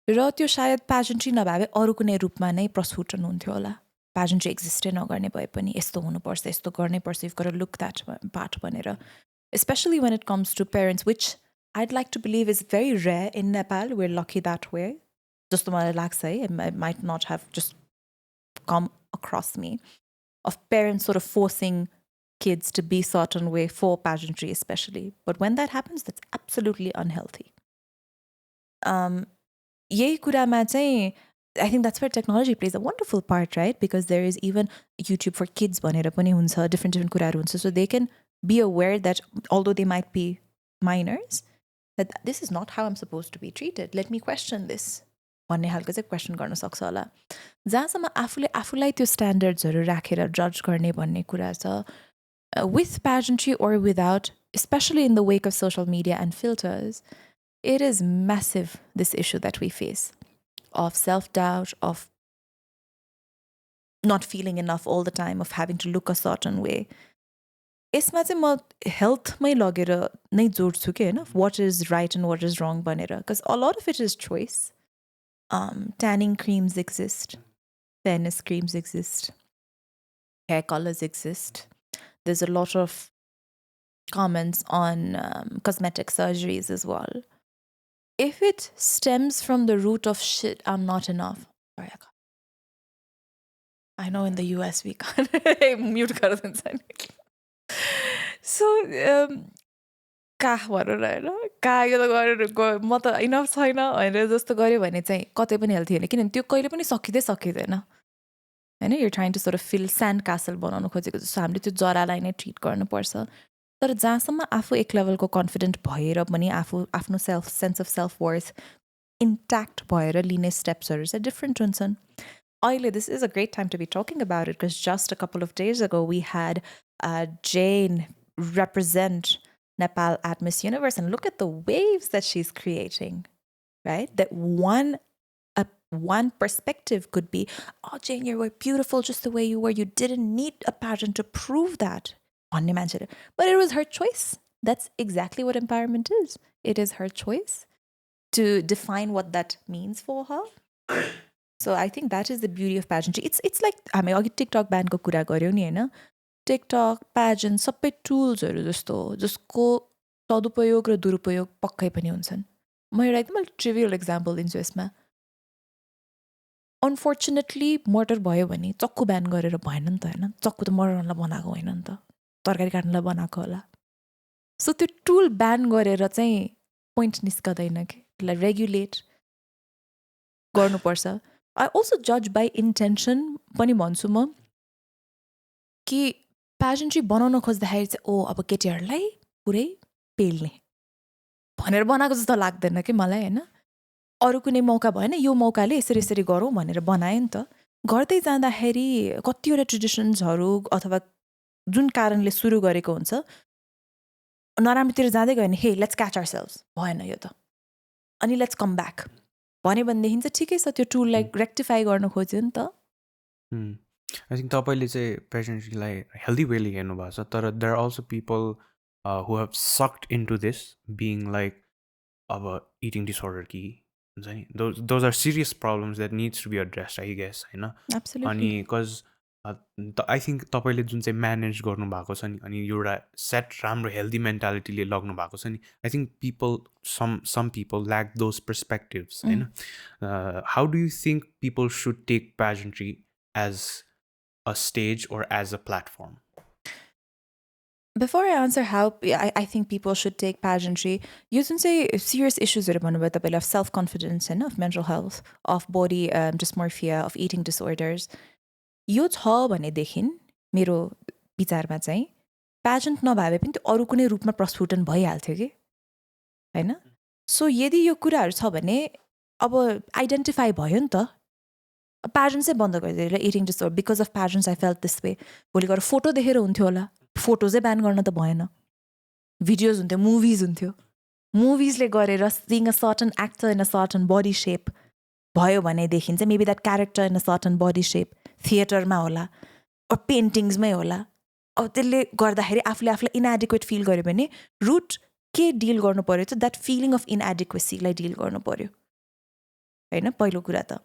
र त्यो सायद pageantry नभए अरू कुनै रूपमा नै प्रस्फुटन हुन्थ्यो होला. Pageantry एक्जिस्टै नगर्ने भए पनि यस्तो हुनुपर्छ यस्तो गर्नै पर्छ you've got to look that part भनेर. Especially when it comes to parents, which I'd like to believe is very rare in Nepal. We're lucky that way. Just मलाई लाग्छ है, it might not have just come across me, of parents sort of forcing kids to be certain way for pageantry especially. But when that happens, that's absolutely unhealthy. यही कुरामा चाहिँ I think that's where technology plays a wonderful part, right? Because there is even YouTube for kids भनेर पनि हुन्छ, different कुराहरू हुन्छ. So they can be aware that although they might be minors, that this is not how I'm supposed to be treated. Let me question this. भन्ने खालको चाहिँ question गर्न सक्छ होला. जहाँसम्म आफूले आफूलाई त्यो स्ट्यान्डर्ड्सहरू राखेर जज गर्ने भन्ने कुरा छ, with pageantry or without, especially in the wake of social media and filters, it is massive, this issue that we face of self-doubt, of not feeling enough all the time, of having to look a certain way. यसमा चाहिँ म हेल्थमै लगेर नै जोड्छु कि होइन, what is right and what is wrong भनेर, because a lot of it is choice. Tanning creams exist, fairness creams exist, hair colors exist. There's a lot of comments on cosmetic surgeries as well. If it stems from the root of shit, I'm not enough. Sorry, I know in the US we can't mute kar dincha ni. So का भनौँ न होइन, का यो त गरेर म त enough छैन भनेर जस्तो गऱ्यो भने चाहिँ कतै पनि हेल्थी होइन, किनभने त्यो कहिले पनि सकिँदैन होइन. you're trying to sort of fill sand castle बनाउनु खोजेको जस्तो हामीले त्यो जरालाई नै ट्रिट गर्नुपर्छ. तर जहाँसम्म आफू एक लेभलको कन्फिडेन्ट भएर पनि आफ्नो sense of self worth intact भएर लिने स्टेप्सहरू चाहिँ डिफ्रेन्ट हुन्छन्. अहिले this is a great time to be talking about it, because just a couple of days ago we had Jane represent Nepal at Miss Universe, and look at the waves that she's creating, right? That one perspective could be, oh Jane, you were beautiful just the way you were, you didn't need a pageant to prove that. But it was her choice. That's exactly what empowerment is. It is her choice to define what that means for her. So I think that is the beauty of pageantry. It's like हामी अघि TikTok ब्यानको कुरा गऱ्यौँ नि होइन, TikTok pageant सबै टुल्सहरू जस्तो जसको सदुपयोग र दुरुपयोग पक्कै पनि हुन्छन्. म एउटा एकदम ट्रिभियल इक्जाम्पल दिन्छु यसमा. अनफोर्चुनेटली मर्डर भयो भने चक्कु ब्यान गरेर भएन नि त होइन, चक्कु त मर्डरलाई बनाएको होइन नि त, तरकारी काट्नलाई बनाएको होला. सो त्यो टुल ब्यान गरेर चाहिँ पोइन्ट निस्कदैन कि, त्यसलाई रेगुलेट गर्नुपर्छ. आई अल्सो जज बाई इन्टेन्सन पनि भन्छु म, कि प्याजेन्ट्री बनाउन खोज्दाखेरि चाहिँ अब केटीहरूलाई पुरै पेल्ने भनेर बनाएको जस्तो लाग्दैन कि मलाई होइन. अरू कुनै मौका भएन, यो मौकाले यसरी यसरी गरौँ भनेर बनायो नि त. गर्दै जाँदाखेरि कतिवटा ट्रेडिसन्सहरू अथवा जुन कारणले सुरु गरेको हुन्छ नराम्रोतिर जाँदै गयो भने हे लेट्स क्याच आवरसेल्भ्स, भएन यो त, अनि लेट्स कम ब्याक भन्यो भनेदेखि चाहिँ ठिकै छ, त्यो टुललाई रेक्टिफाई गर्न खोज्यो नि त. आई थिङ्क तपाईँले चाहिँ पेजेन्ट्रीलाई हेल्दी वेले हेर्नु भएको छ, तर there are also people who have sucked into this being like अब इटिङ डिसअर्डर कि हुन्छ नि, those are serious problems that needs to be addressed I guess होइन. अनि बिकज आई थिङ्क तपाईँले जुन चाहिँ म्यानेज गर्नुभएको छ नि, अनि एउटा सेट राम्रो हेल्दी मेन्टालिटीले लग्नु भएको छ नि, I think people some people lack those perspectives होइन. How do you think people should take pageantry as a stage or as a platform? Before I answer how I think people should take pageantry, you can say serious issues of self-confidence and of mental health, of body dysmorphia, of eating disorders. यो छ भनेदेखि मेरो विचारमा चाहिँ pageant नभए पनि त्यो अरू कुनै रूपमा प्रस्फुटन भइहाल्थ्यो कि होइन. सो यदि यो कुराहरू छ भने अब आइडेन्टिफाई भयो नि त. पेजेन्ट चाहिँ बन्द गरिदिएर eating disorder because of pageants I felt this way, भोलि गएर फोटो देखेर हुन्थ्यो होला, फोटो चाहिँ ब्यान गर्न त भएन, भिडियोज हुन्थ्यो, मुभिज हुन्थ्यो, मुभिजले गरेर seeing a certain actor in a certain body shape भयो भनेदेखि चाहिँ maybe that character in a certain body shape थिएटरमा होला or पेन्टिङ्समै होला अब त्यसले गर्दाखेरि आफूले आफूलाई inadequate feel गर्यो भने root के deal गर्नु पर्यो त that feeling of inadequacy lie deal गर्नु पर्यो हैन पहिलो कुरा त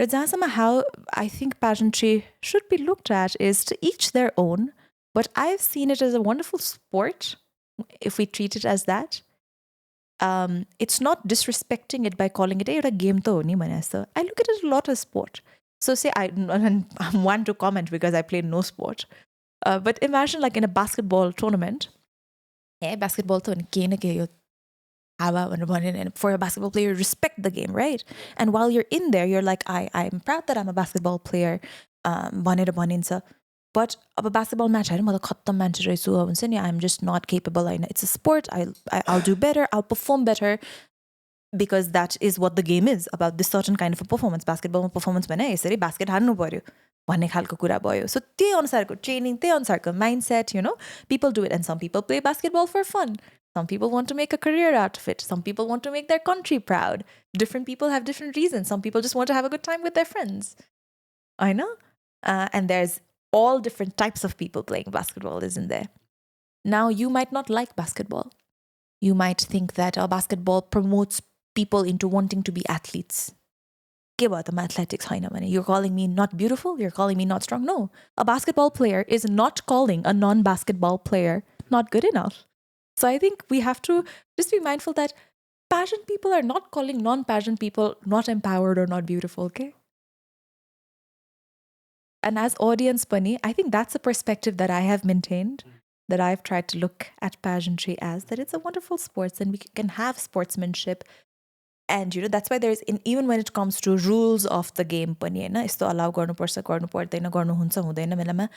र जहाँसम्म how I think pageantry should be looked at is to each their own, but I've seen it as a wonderful sport if we treat it as that. It's not disrespecting it by calling it a game to ni bhane jasto. I look at it a lot as sport. So say I'm one to comment because I play no sport. But imagine like in a basketball tournament, basketball to ke na ke yo and for a basketball player, respect the game, right? And while you're in there, you're like, I'm proud that I'm a basketball player. But a basketball match, I'm just not capable. It's a sport. I'll do better. I'll perform better because that is what the game is about. This certain kind of a performance. Basketball performance bhane यसरी basket हान्नु पर्यो भन्ने खालको कुरा भयो. So त्यही अनुसारको training, त्यही अनुसारको mindset, people do it, and some people play basketball for fun. Some people want to make a career out of it. Some people want to make their country proud. Different people have different reasons. Some people just want to have a good time with their friends. I know. And there's all different types of people playing basketball, isn't there? Now, you might not like basketball. You might think that basketball promotes people into wanting to be athletes. Athletics, you're calling me not beautiful? You're calling me not strong? No. A basketball player is not calling a non-basketball player not good enough. So I think we have to just be mindful that pageant people are not calling non-pageant people not empowered or not beautiful, okay? And as audience bunny, I think that's a perspective that I have maintained, that I've tried to look at pageantry as, that it's a wonderful sport and we can have sportsmanship. And that's why there's, even when it comes to rules of the game bunny, isto allow garnu parcha, garnu pardaina, garnu huncha hudaina बेलामा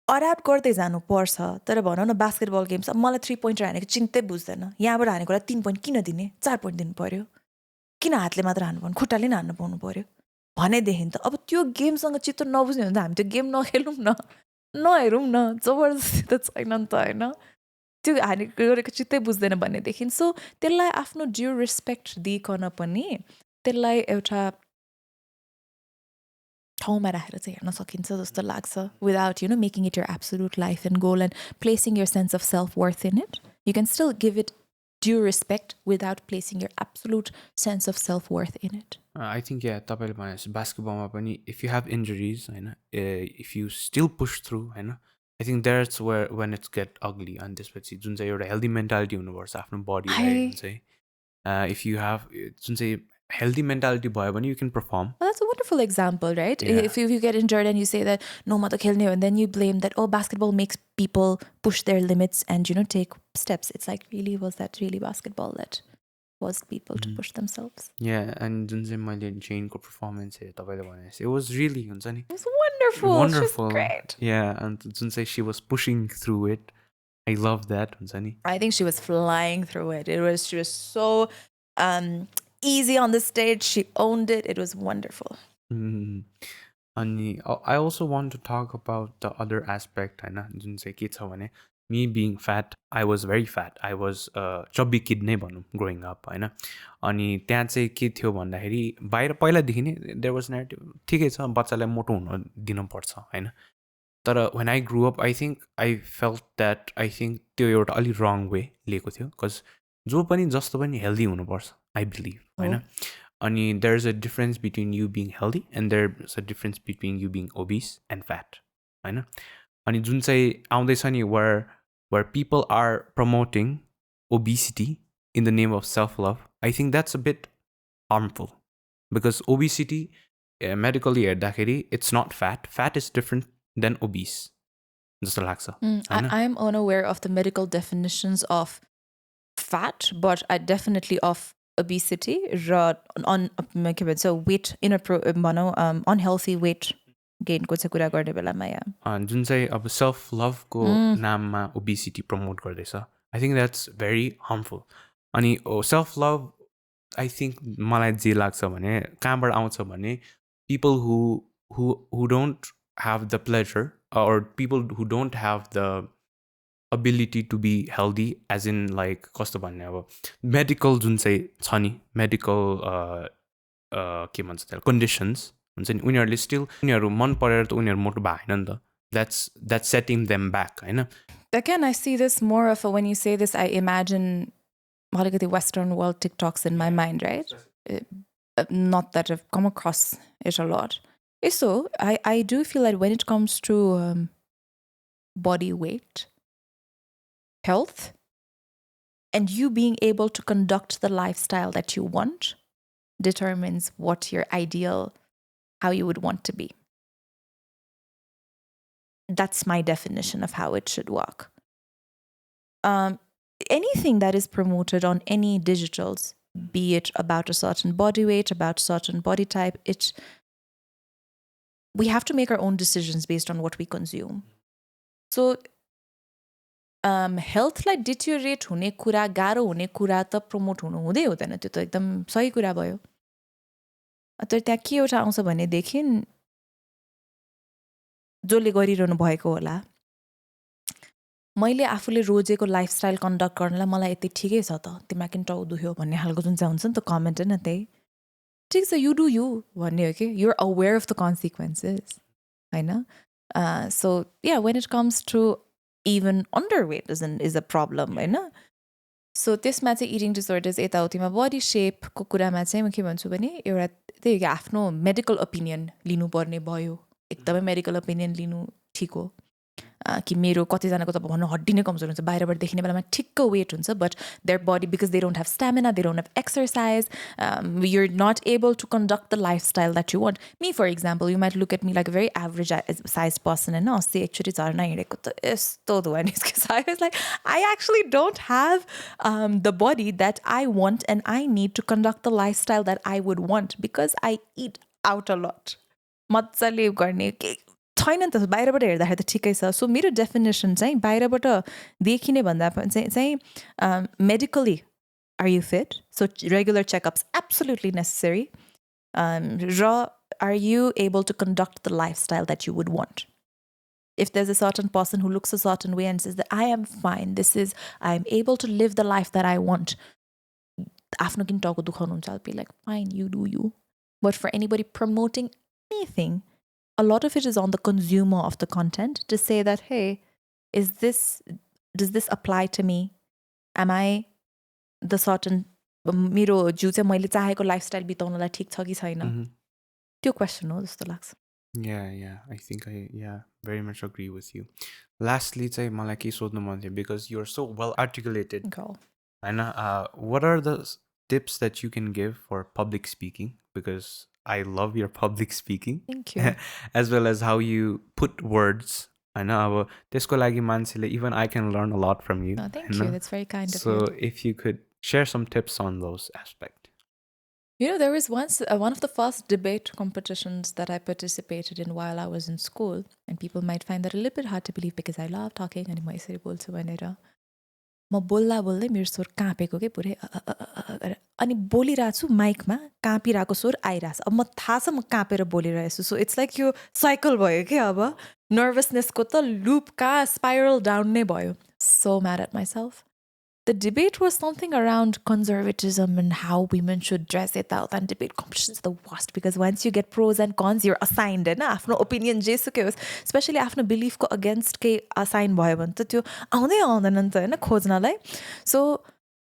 adapt गर्दै जानु पर्छ तर भनौँ न basketball games अब मलाई 3 pointer हानेको चिन्तै बुझ्दैन यहाँबाट हानेकोलाई 3 पोइन्ट किन दिने 4 पोइन्ट दिनु पर्यो किन हातले मात्र हान्नु पर्यो खुट्टाले नै हान्नु पाउनु पर्यो भनेदेखि त अब त्यो गेमसँग चित्त नबुझ्ने हो भने त हामी त्यो गेम नखेलौँ न नहेरौँ न जबरजस्ती त छैन नि त हैन त्यो हानेको गरेको चित्तै बुझ्दैन भनेदेखि सो त्यसलाई आफ्नो ड्यू रेस्पेक्ट दिइकन पनि त्यसलाई एउटा ठाउँमा राखेर चाहिँ हेर्न सकिन्छ जस्तो लाग्छ without making it your absolute life and goal and placing your sense of self-worth in it. You can still give it due respect without placing your absolute sense of self-worth in it. I think तपाईले भने basketballमा पनि if you have injuries Hahn if you still push through Hahn I think that's where when it's get ugly and त्यसपछि जुन चाहिँ एउटा healthy mentality हुनुपर्छ आफ्नो bodyलाई चाहिँ if you have जुन चाहिँ healthy mentality भयो भने you can perform. Well, that's a wonderful example, right? Yeah. If you get injured and you say that no ma to khelne ho and then you blame that basketball makes people push their limits and take steps. It's like, really, was that really basketball that caused people to push themselves? Yeah, and जुन चाहिँ मैले Jane को performance हे तपाईले भने it was really हुन्छ नि it was wonderful. She was great. Yeah, and जुन चाहिँ she was pushing through it. I love that हुन्छ नि I think she was flying through it. She was so easy on the stage. She owned it. It was wonderful. And I also want to talk about the other aspect हैन जुन चाहिँ के छ भने me being fat, I was very fat. I was chubby kid नै भनौँ growing up हैन अनि त्यहाँ चाहिँ के थियो भन्दाखेरि बाहिर पहिलादेखि नै there was narrative ठिकै छ बच्चालाई मोटो हुन दिनुपर्छ हैन तर when I grew up I think I felt that I think त्यो एउटा अलि wrong way लिएको थियो because जो पनि जस्तो पनि healthy हुनुपर्छ I believe हैन अनि there's a difference between you being healthy and there's a difference between you being obese and fat हैन अनि जुन चाहिँ आउँदैछ नि where people are promoting obesity in the name of self-love I think that's a bit harmful because obesity medically हेर्दाखेरि it's not fat is different than obese जस्तो लाग्छ I am unaware of the medical definitions of fat but I definitely of obesity on so weight unhealthy weight gain को चाहिँ कुरा गर्ने बेलामा जुन चाहिँ अब सेल्फ लभ को नाममा ओबेसिटी प्रमोट गर्दैछ I think that's very harmful अनि सेल्फ लभ आई थिंक मलाई जे लाग्छ भने कहाँबाट आउँछ भने people who don't have the pleasure or people who don't have the ability to be healthy, as in like कस्तो भन्ने अब मेडिकल जुन चाहिँ छ नि मेडिकल के भन्छ त्यसलाई कन्डिसन्स हुन्छ नि उनीहरूले स्टिल उनीहरू मन परेर त उनीहरू मोटो भएन नि त that's setting them back होइन. Again, I see this more of when you say this, I imagine the Western world TikToks in my mind, right? Not that I've come across it a lot. So I do feel that when it comes to body weight, health, and you being able to conduct the lifestyle that you want determines what your ideal, how you would want to be. That's my definition of how it should work. Anything that is promoted on any digitals, be it about a certain body weight, about certain body type, we have to make our own decisions based on what we consume. So, health like deteriorate hune kura, garo hune kura ta promote hunu हुँदै हुँदैन त्यो त एकदम सही कुरा भयो. तर त्यहाँ के एउटा आउँछ भनेदेखि जसले गरिरहनु भएको होला मैले आफूले रोजेको लाइफस्टाइल कन्डक्ट गर्नलाई मलाई यति ठिकै छ त तिमीलाई किन टाउ दुख्यो भन्ने खालको जुन चाहिँ हुन्छ नि त कमेन्ट होइन त्यही ठिक छ यु डु यु भन्ने हो कि you're aware of the consequences होइन. So yeah when it comes to even underweight is a problem होइन. सो त्यसमा चाहिँ इटिङ डिसअर्डर्स यताउतिमा बडी सेपको कुरामा चाहिँ म के भन्छु भने एउटा त्यही आफ्नो मेडिकल ओपिनियन लिनुपर्ने भयो. एकदमै मेडिकल ओपिनियन लिनु ठिक हो कि मेरो कतिजनाको त भन्नु हड्डी नै कमजोर हुन्छ बाहिरबाट देखिने बेलामा ठिक्क वेट हुन्छ but their body because they don't have stamina they don't have exercise you're not able to conduct the lifestyle that you want. Me for example you might look at me like a very average size person होइन अस्ति actually झर्ना हिँडेको त यस्तो धुवा निस्केको छ. Like I actually don't have the body that I want and I need to conduct the lifestyle that I would want because I eat out a lot. मजाले गर्ने के छैन नि त बाहिरबाट हेर्दाखेरि त ठिकै छ. सो मेरो डेफिनेसन चाहिँ बाहिरबाट देखिने भन्दा चाहिँ medically are you fit so regular checkups absolutely necessary र are you able to conduct the lifestyle that you would want. If there's a certain person who looks a certain way and says that I am fine, I am able to live the life that I want, आफ्नो किन टाउको दुखाउनु हुन्छ, I'll be like, fine, you do you. But for anybody promoting anything, a lot of it is on the consumer of the content to say that, hey, does this apply to me? Am I the certain मेरो जिउ चाहिँ मैले चाहेको lifestyle बिताउनलाई ठिक छ कि छैन त्यो क्वेसन हो जस्तो लाग्छ. Yeah, I think I very much agree with you. Lastly चाहिँ मलाई के सोध्नु मन थियो because you are so well articulated. And what are the tips that you can give for public speaking? Because I love your public speaking. Thank you. As well as how you put words. I know अब त्यसको लागि मान्छेले even I can learn a lot from you. Oh, thank you. That's very kind of you. So if you could share some tips on those aspects. You know, there was once one of the first debate competitions that I participated in while I was in school, and people might find that a little bit hard to believe because I love talking and म यसरी बोल्छु भनेर म बोल्दा बोल्दै मेरो स्वर काँपेको के पुरै अनि बोलिरहेको छु माइकमा काँपिरहेको स्वर आइरहेछ. अब म थाहा छ म काँपेर बोलिरहेछु. सो इट्स लाइक यो साइकल भयो कि अब नर्भसनेसको त लुप कहाँ स्पाइरल डाउन नै भयो. So mad at myself. The debate was something around conservatism and how women should dress it out. And debate competitions are the worst because once you get pros and cons, you're assigned. And आफ्नो opinion जेसुकै होस्, especially आफ्नो belief को against के assign भयो भने त त्यो आउँदै आउँदैन नि त होइन खोज्नलाई. So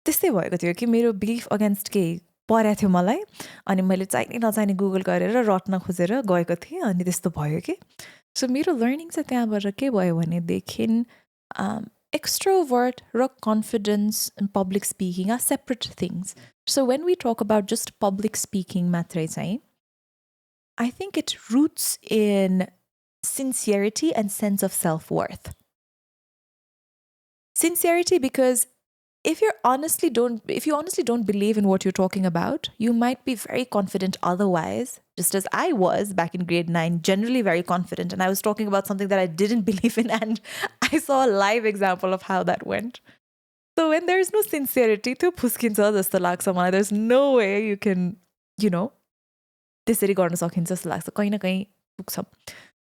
त्यस्तै भएको थियो कि मेरो belief against के परेको थियो मलाई अनि मैले चाहिने नचाहिने गुगल गरेर रट्न खोजेर गएको थिएँ अनि त्यस्तो भयो कि. So मेरो learning चाहिँ त्यहाँबाट के भयो भनेदेखि extrovert or confidence and public speaking are separate things. So when we talk about just public speaking, I think it roots in sincerity and sense of self-worth. Sincerity because if you honestly don't believe in what you're talking about, you might be very confident otherwise, just as I was back in grade 9, generally very confident. And I was talking about something that I didn't believe in. And I saw a live example of how that went. So when there's no sincerity, there's no way you can, त्यसरी गर्न सकिन्छ जस्तो लाग्छ कहीँ न कहीँ पुग्छ.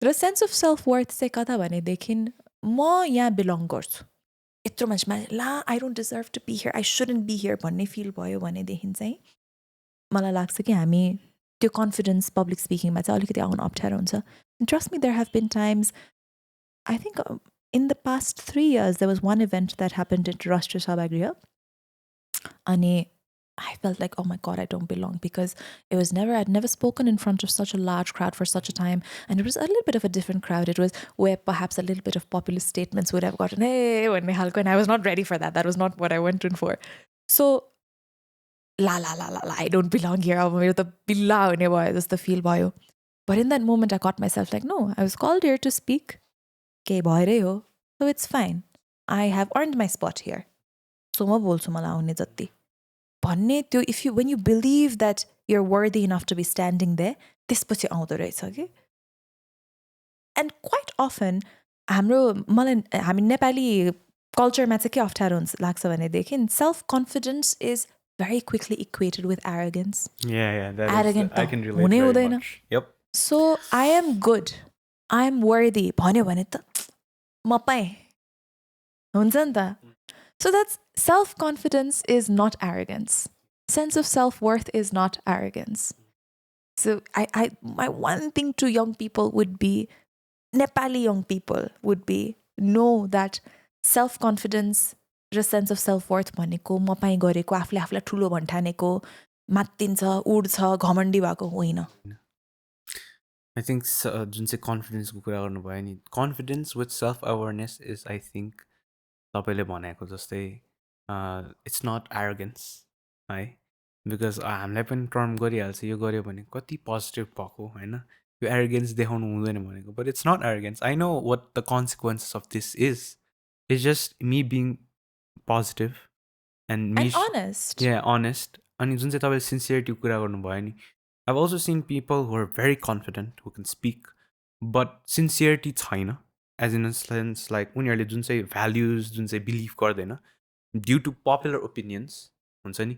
र सेन्स अफ सेल्फ वर्थ चाहिँ कता भनेदेखि म यहाँ बिलोङ गर्छु यत्रो मान्छेमा ला I don't deserve to be here, I shouldn't be here भन्ने फिल भयो भनेदेखि चाहिँ मलाई लाग्छ कि हामी त्यो कन्फिडेन्स पब्लिक स्पिकिङमा चाहिँ अलिकति आउनु अप्ठ्यारो हुन्छ. Trust me, there have been times, I think in the past 3 years, there was one event that happened at Rashtriya Sabhagriha. And I felt like, oh my God, I don't belong, because I'd never spoken in front of such a large crowd for such a time. And it was a little bit of a different crowd. It was where perhaps a little bit of populist statements would have gotten, hey, and I was not ready for that. That was not what I went in for. So, la, I don't belong here. That's the feel bio. But in that moment, I caught myself like, no, I was called here to speak. So it's fine. I have earned my spot here. So ma bolchu mala aune jatti भन्ने त्यो when you believe that you're worthy enough to be standing there, त्यसपछि आउँदो रहेछ कि. And quite often हामी नेपाली कल्चरमा चाहिँ के अप्ठ्यारो लाग्छ भनेदेखि self confidence is very quickly equated with arrogance. Yeah, that arrogant is, I can relate very much. Yep. So I am good, I am worthy भन्यो भने त म पाएँ हुन्छ नि त. So that's self-confidence is not arrogance. Sense of self-worth is not arrogance. So my one thing to young people would be, Nepali young people would be, know that self-confidence raw sense of self-worth भनेको म पाएँ गरेको, आफूले आफूलाई ठुलो भन्ठानेको, मात्तिन्छ, उड्छ, घमण्डी भएको होइन. I think जुन चाहिँ कन्फिडेन्सको कुरा गर्नुभयो नि, confidence with self-awareness is, I think, तपाईँले भनेको जस्तै इट्स नट एरोगेन्स है, बिकज हामीलाई पनि टर्म गरिहाल्छ यो गऱ्यो भने कति पोजिटिभ भएको होइन, यो एरोगेन्स देखाउनु हुँदैन भनेको. But it's not arrogance. I know what the consequences of this is just me being positive and me honest. अनि जुन चाहिँ तपाईँले सिन्सियरिटीको कुरा गर्नुभयो नि, I have also seen people who are very confident who can speak but sincerity छैन. As in a sense like उनीहरूले जुन चाहिँ भ्याल्युज जुन चाहिँ बिलिभ गर्दैन ड्यु टु पपुलर ओपिनियन्स हुन्छ नि,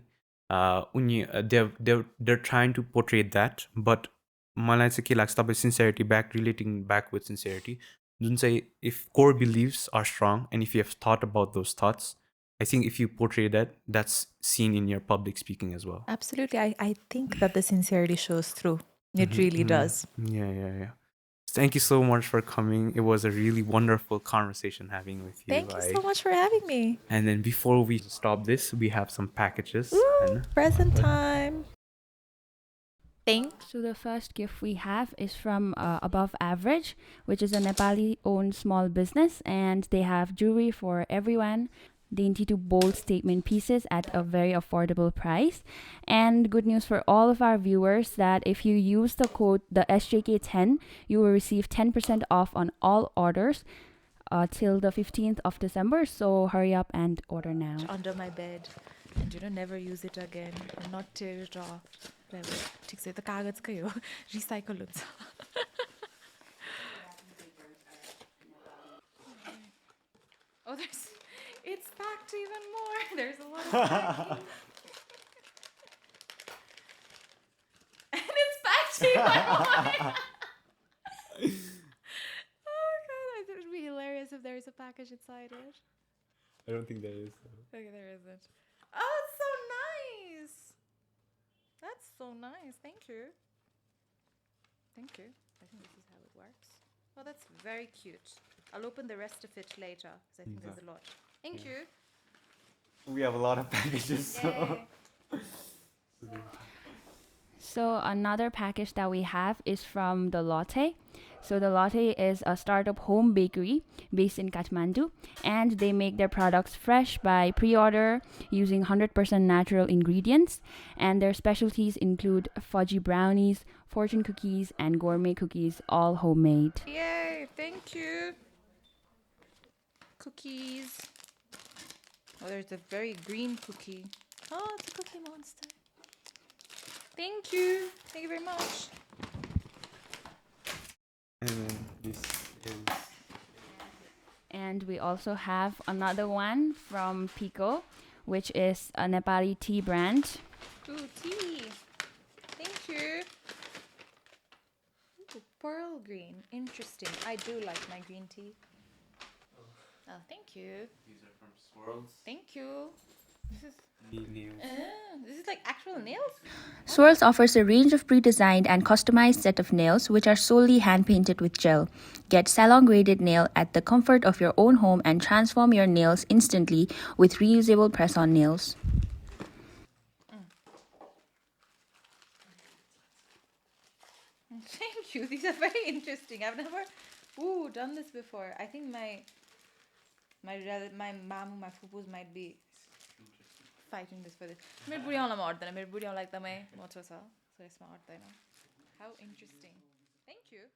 उनी they're trying to portrait that. बट मलाई चाहिँ के लाग्छ, तपाईँ sincerity relating back with sincerity, जुन चाहिँ if core beliefs are strong and if you have thought about those thoughts, I think if you portray that, that's seen in your public speaking as well. Absolutely. I think that the sincerity shows through. It really does. Yeah. Thank you so much for coming. It was a really wonderful conversation having with you. Thank you so much for having me. And then before we stop this, we have some packages. Ooh, present time. So the first gift we have is from Above Average, which is a Nepali-owned small business, and they have jewelry for everyone. Dainty to bold statement pieces at a very affordable price. And good news for all of our viewers that if you use the code the SJK10, you will receive 10% off on all orders till the 15th of December. So hurry up and order now. Under my bed, and never use it again and not tear it off. ठिक छ, त कागजकै हो, recycle हुन्छ. Oh, it's packed even more. There's a lot of packing. And it's packed even more. Oh God, it would be hilarious if there's a package inside it. I don't think there is. Okay, there isn't. Oh, it's so nice. That's so nice. Thank you. I think this is how it works. Oh, that's very cute. I'll open the rest of it later because I think there's a lot. Thank you. We have a lot of packages. So another package that we have is from The Latte. So The Latte is a startup home bakery based in Kathmandu, and they make their products fresh by pre-order using 100% natural ingredients. And their specialties include fudgy brownies, fortune cookies, and gourmet cookies, all homemade. Yay! Thank you. Cookies. Oh, there's a very green cookie. Oh, it's a cookie monster. Thank you. Thank you very much. And then this is... And we also have another one from Pico, which is a Nepali tea brand. Ooh, tea. Thank you. Ooh, pearl green. Interesting. I do like my green tea. Oh, thank you. These are from Swirls. Thank you. This is Nails. this is like actual nails. Swirls offers a range of pre-designed and customized set of nails which are solely hand-painted with gel. Get salon-graded nail at the comfort of your own home and transform your nails instantly with reusable press-on nails. Thank you. These are very interesting. I've never done this before. I think my mamu, my fupus might be fighting this for this. मेरो बुढियाउँलाई आउँदैन मेरो बुढियाउँलाई एकदमै मोटो छ सो यसमा आउँदैन. How interesting. Thank you.